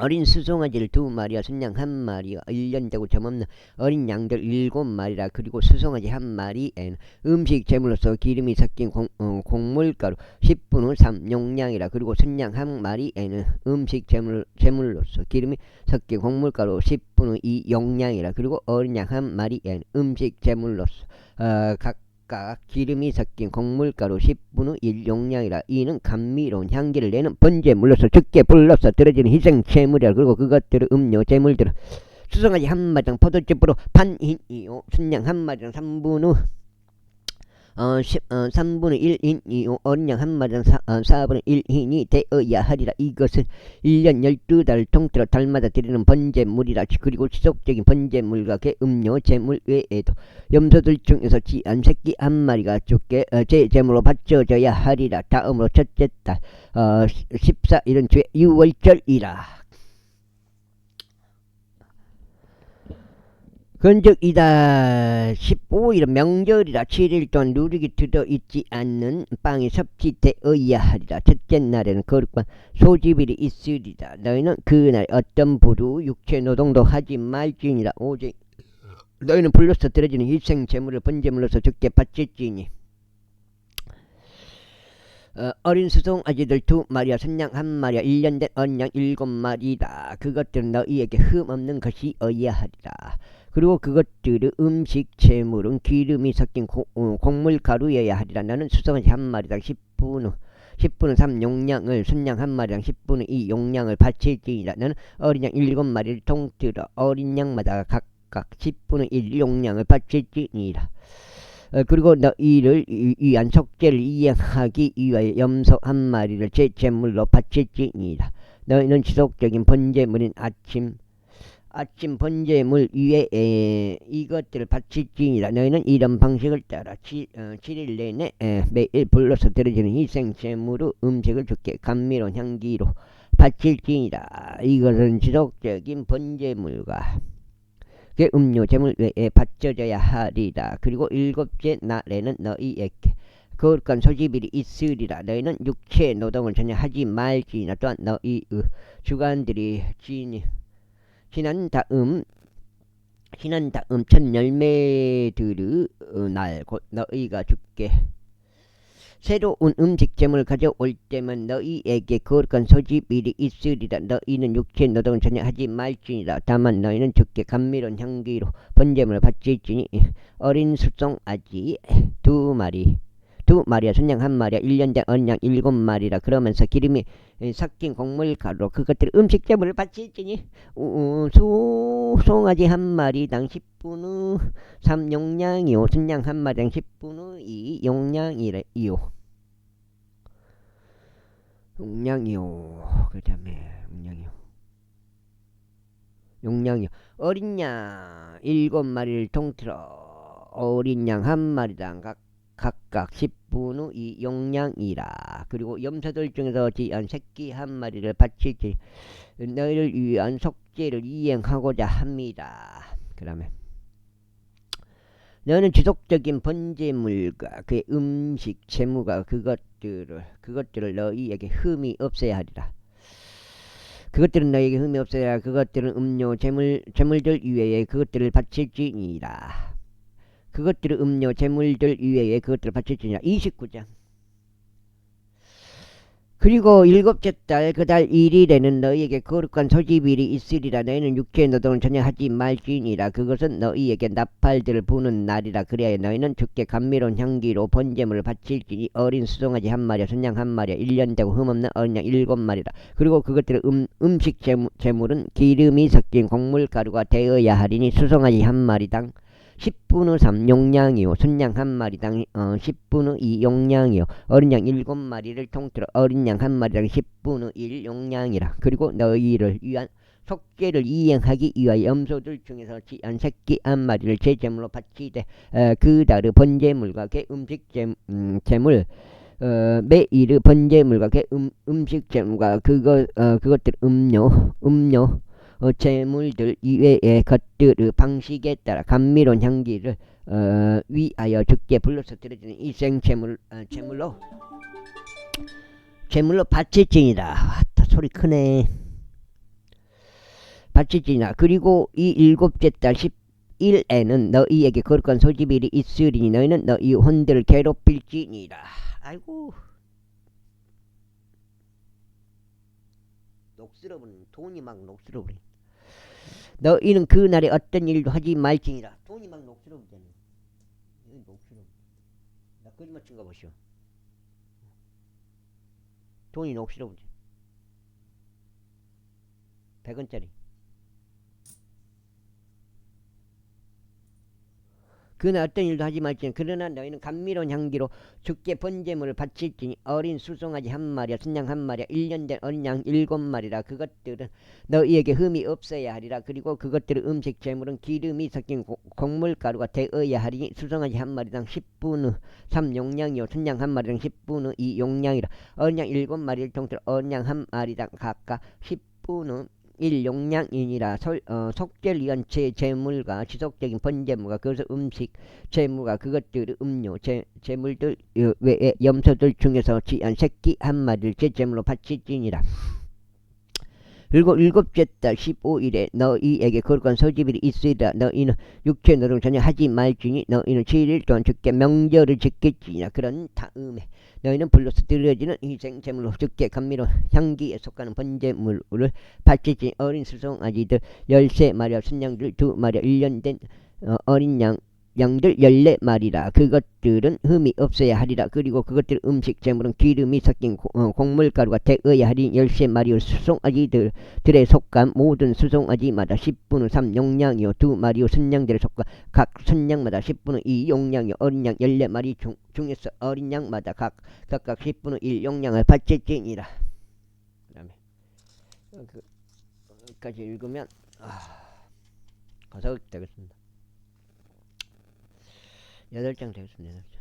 어린 수송아지를 2마리와 순양 1마리와 1년 되고 점없는 어린 양들 7마리라. 그리고 수송아지 1마리에는 음식 제물로서 기름이 섞인 곡물가루 10분의 3 용량이라. 그리고 순양 1마리에는 음식 제물로서 기름이 섞인 곡물가루 10분의 2 용량이라. 그리고 어린 양 1마리에는 음식 제물로서 각각 기름이 섞인 곡물가루 10분의 1 용량이라. 이는 감미로운 향기를 내는 번제물로서 주께 불러서 드려지는 희생 제물이라. 그리고 그것들의 음료 제물들은 수송아지 1마리당 포도즙으로 반흰이요 순양 1마리당 3분의 1흰이요 어린 양 1마리당 4분의 1흰이 되어야 하리라. 이것은 1년 12달 통틀어 달마다 드리는 번제물이라. 그리고 지속적인 번제물과 그 음료 제물 외에도 염소들 중에서 지안 새끼 1마리가 주께 제제물로 바쳐져야 하리라. 다음으로 첫째 달 14일은 주의 유월절이라. 근즉 이달 15일은 명절이라 7일 동안 누룩이 들어있지 않는 빵이 섭취되어야 하리라. 첫째 날에는 거룩한 소집일이 있으리라. 너희는 그날 어떤 부도 육체 노동도 하지 말지니라. 오직 너희는 불로서 드려지는 희생 제물을 번제물로서 주께 바칠지니 어린 수송아지들 2마리와 순양 1마리와 1년 된 어린 양 7마리라. 그것들은 너희에게 흠없는 것이어야 하리라. 그리고 그것들의 음식 제물은 기름이 섞인 곡물 가루여야 하리라. 나는 수송아지 1마리당 10분의 3 용량을 순양 1마리당 10분의 2 용량을 바칠지니라. 나는 어린 양 7마리를 통틀어 어린 양마다 각각 10분의 1 용량을 바칠지니라. 그리고 너희를 위한 속죄를 이행하기 위하여 염소 1마리를 제 제물로 바칠지니라. 너희는 지속적인 번제물인 아침 번제물 위에 이것들을 바칠지니라. 너희는 이런 방식을 따라 7일 내내 매일 불러서 드려지는 희생 제물의 음식을 주께 감미로운 향기로 바칠지니라. 이것은 지속적인 번제물과 그 음료 제물 외에 바쳐져야 하리라. 그리고 7째 날에는 너희에게 거룩한 소집일이 있으리라. 너희는 육체 노동을 전혀 하지 말지니라. 또한 너희의 주관들이 지난 다음 첫 열매들의 날 곧 너희가 주께 새로운 음식 제물을 가져올 때만 너희에게 거룩한 소집일이 있으리라. 너희는 육체 노동을 전혀 하지 말지니라. 다만 너희는 주께 감미로운 향기로 번제물을 바칠지니 어린 수송아지 2마리 2마리야, 순양 1마리야, 1년 된 어린 양 7마리라. 그러면서 기름이 섞인 곡물 가루 그것들을 음식재물을 바칠지니 송아지 1마리당 10분의 3 용량이요, 순양 1마리당 10분의 2 용량이요. 용량이요. 그 다음에 용량이요. 어린 양 7마리를 통틀어 어린 양 1마리당 각각 10분의 2 용량이라. 그리고 염소들 중에서 지은 새끼 1마리를 바칠지 너희를 위한 속죄를 이행하고자 합니다. 그 다음에 너는 지속적인 번제물과 그의 음식 재무가 그것들을 너희에게 흠이 없어야 하리라. 그것들은 너희에게 흠이 없어야 하리라. 그것들은 음료 재물들 위에 그것들을 바칠지니라. 그것들을 음료 재물들 위에 그것들을 바칠지니라. 29장. 그리고 7째 달 그 달 1일에는 너희에게 거룩한 소집일이 있으리라. 너희는 육체의 노동을 전혀 하지 말지니라. 그것은 너희에게 나팔들을 부는 날이라. 그래야 너희는 주께 감미로운 향기로 번제물을 바칠지니 어린 수송아지 1마리야, 순양 1마리야, 1년 되고 흠없는 어린 양 7마리라. 그리고 그것들의 음식 재물은 기름이 섞인 곡물가루가 되어야 하리니 수송아지 1마리당 10분의 3 용량이요, 순양 1마리당 10분의 2 용량이요, 어린 양 7마리를 통틀어 어린 양 1마리당 10분의 1 용량이라. 그리고 너희를 위한 속죄를 이행하기 위하여 염소들 중에서 지한 새끼 1마리를 제제물로 바치되 그 달의 번제물과 그 음식 재물 매일의 번제물과 그 음식 재물과 그것들 음료 재물들 이외의 것들의 방식에 따라 감미로운 향기를 위하여 주께 불러서 드려지는 이생 재물로 바칠지니라. 왔다, 소리 크네. 바칠지니라. 그리고 이 7째 달 10일에는 너희에게 거룩한 소집일이 있으리니 너희는 너희 혼들을 괴롭힐지니라. 아이고, 녹슬어버린 돈이 막 녹슬어버린. 너희는 그 날에 어떤 일도 하지 말지니라. 돈이 막 녹슬어버리잖아. 나 거짓말 친거 보시오. 돈이 녹슬어버리지. 100원짜리. 그날 어떤 일도 하지 말지니 그러나 너희는 감미로운 향기로 주께 번제물을 바칠지니 어린 수송아지 1마리야, 순양 1마리야, 1년 된 어린 양 7마리라. 그것들은 너희에게 흠이 없어야 하리라. 그리고 그것들의 음식 재물은 기름이 섞인 곡물가루가 되어야 하리니 수송아지 1마리당 10분의 3 용량이요, 순양 1마리당 10분의 2 용량이라. 어린 양 7마리를 통틀어 어린 양 1마리당 각각 10분의 1 용량이니라. 속죄를 위한 재물과 지속적인 번제물과 그것의 음식 재물과 그것들의 음료 재물들 외에 염소들 중에서 지한 새끼 1마리를 제재물로 바칠지니라. 그리고 7째 달 15일에 너희에게 거룩한 소집일이 있으리라. 너희는 육체 노동 전혀 하지 말지니 너희는 7일 동안 주께 명절을 지킬지니라. 그런 다음에 너희는 불로서 드려지는 희생제물로 주께 감미로운 향기에 속하는 번제물을 바칠지니 어린 수송아지들 13마리와 순양들 2마리와 1년 된 어린 양들 14마리라. 그것들은 흠이 없어야 하리라. 그리고 그것들 음식 재물은 기름이 섞인 곡물가루가 되어야 하리니 13마리의 수송아지들의 속감 모든 수송아지마다 10분의 3 용량이요, 2마리의 순양들의 속감 각 순양마다 10분의 2 용량이요, 어린 양 14마리 중에서 어린 양마다 각각 10분의 1 용량을 바칠지니라. 그 다음에 여기까지 읽으면 가서 되겠습니다. 8장 되겠습니다. 8장.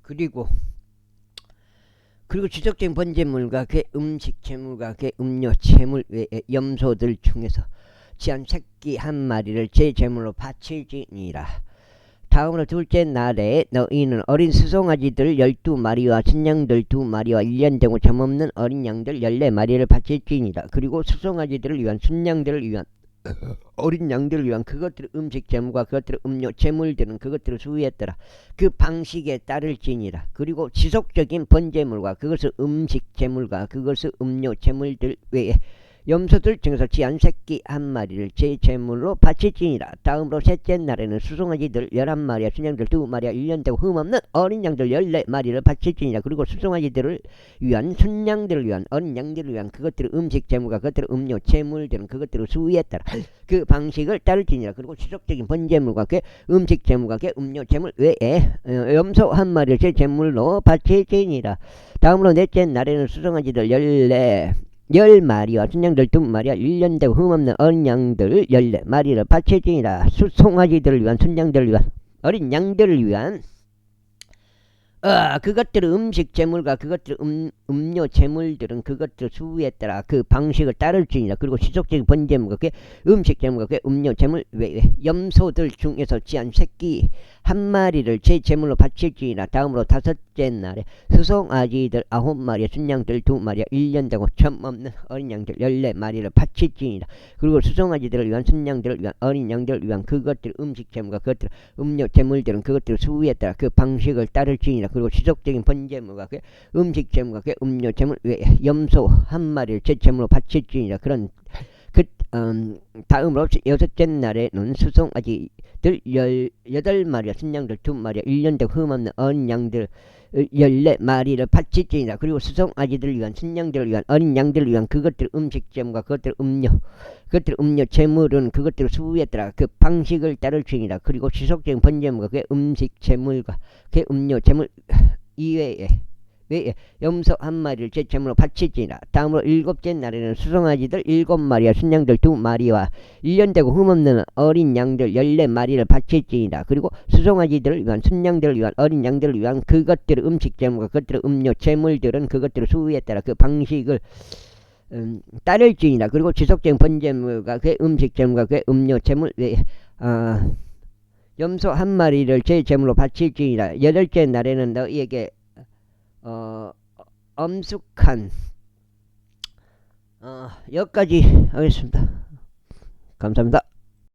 그리고 지속적인 번제물과 그 음식 재물과 그 음료 재물 외에 염소들 중에서 지한 새끼 한 마리를 제 제물로 바칠지니라. 다음으로 둘째 날에 너희는 어린 수송아지들 12마리와 순양들 2마리와 1년 되고 잠없는 어린 양들 14마리를 바칠지니라. 그리고 수송아지들을 위한 순양들을 위한 어린 양들을 위한 그것들의 음식 제물과 그것들의 음료 제물들은 그것들을 수위했더라. 그 방식에 따를지니라. 그리고 지속적인 번제물과 그것의 음식 제물과 그것의 음료 제물들 외에 염소들 중에서 지한 새끼 한 마리를 제 제물로 바칠지니라. 다음으로 셋째 날에는 수송아지들 11마리와 순양들 2마리와 1년 되고 흠없는 어린 양들 14마리를 바칠지니라. 그리고 수송아지들을 위한 순양들을 위한 어린 양들을 위한 그것들의 음식 제물과 그것들의 음료 제물들은 그것들을 수위에 따라 그 방식을 따를지니라. 그리고 지속적인 번제물과 그 음식 제물과 그 음료 제물 외에 염소 한 마리를 제 제물로 바칠지니라. 다음으로 넷째 날에는 수송아지들 10마리와 순양들 2마리와 1년 되고 흠없는 어린 양들 14마리를 바칠지니라. 수송아지들을 위한 순양들을 위한 어린 양들을 위한 그것들의 음식 제물과 그것들의 음료 제물들은 그것들 수위에 따라 그 방식을 따를지니라. 그리고 지속적인 번제물과 그 음식 제물과 그 음료 제물 외에 염소들 중에서 지한 새끼 한 마리를 제 제물로 바칠지니라. 다음으로 다섯째 날에 수송아지들 9마리 순양들 2마리와 1년 되고 점 없는 어린 양들 14마리를 바칠지니라. 그리고 수송아지들을 위한 순양들을 위한 어린 양들을 위한 그것들 음식 제물과 그것들 음료 제물들은 그것들 수위에 따라 그 방식을 따를지니라. 그리고 지속적인 번제물과 그 음식 제물과 그 음료 제물 외에 염소 한 마리를 제 제물로 바칠지니라. 그런 다음으로 여섯째 날에는 수송아지들 18마리와 순양들 2마리와 1년 되고 흠없는 어린 양들 14마리를 바칠지니라. 그리고 수송아지들을 위한 순양들을 위한 어린 양들을 위한 그것들 음식 제물과 그것들 음료 제물은 그것들 수위에 따라 그 방식을 따를지니라. 그리고 지속적인 번제물과 그 음식 제물과 그 음료 제물 이외에 염소 한 마리를 제 제물로 바칠지니라. 다음으로 일곱째 날에는 수송아지들 7마리와 순양들 2마리와 1년 되고 흠없는 어린 양들 14마리를 바칠지니라. 그리고 수송아지들을 위한 순양들을 위한 어린 양들을 위한 그것들의 음식 제물과 그것들의 음료 제물들은 그것들의 수위에 따라 그 방식을 따를지니라. 그리고 지속적인 번제물과 그 음식 제물과 그 음료 제물 외에 염소 한 마리를 제 제물로 바칠지니라. 여덟째 날에는 너희에게 엄숙한 여기까지 하겠습니다. 감사합니다.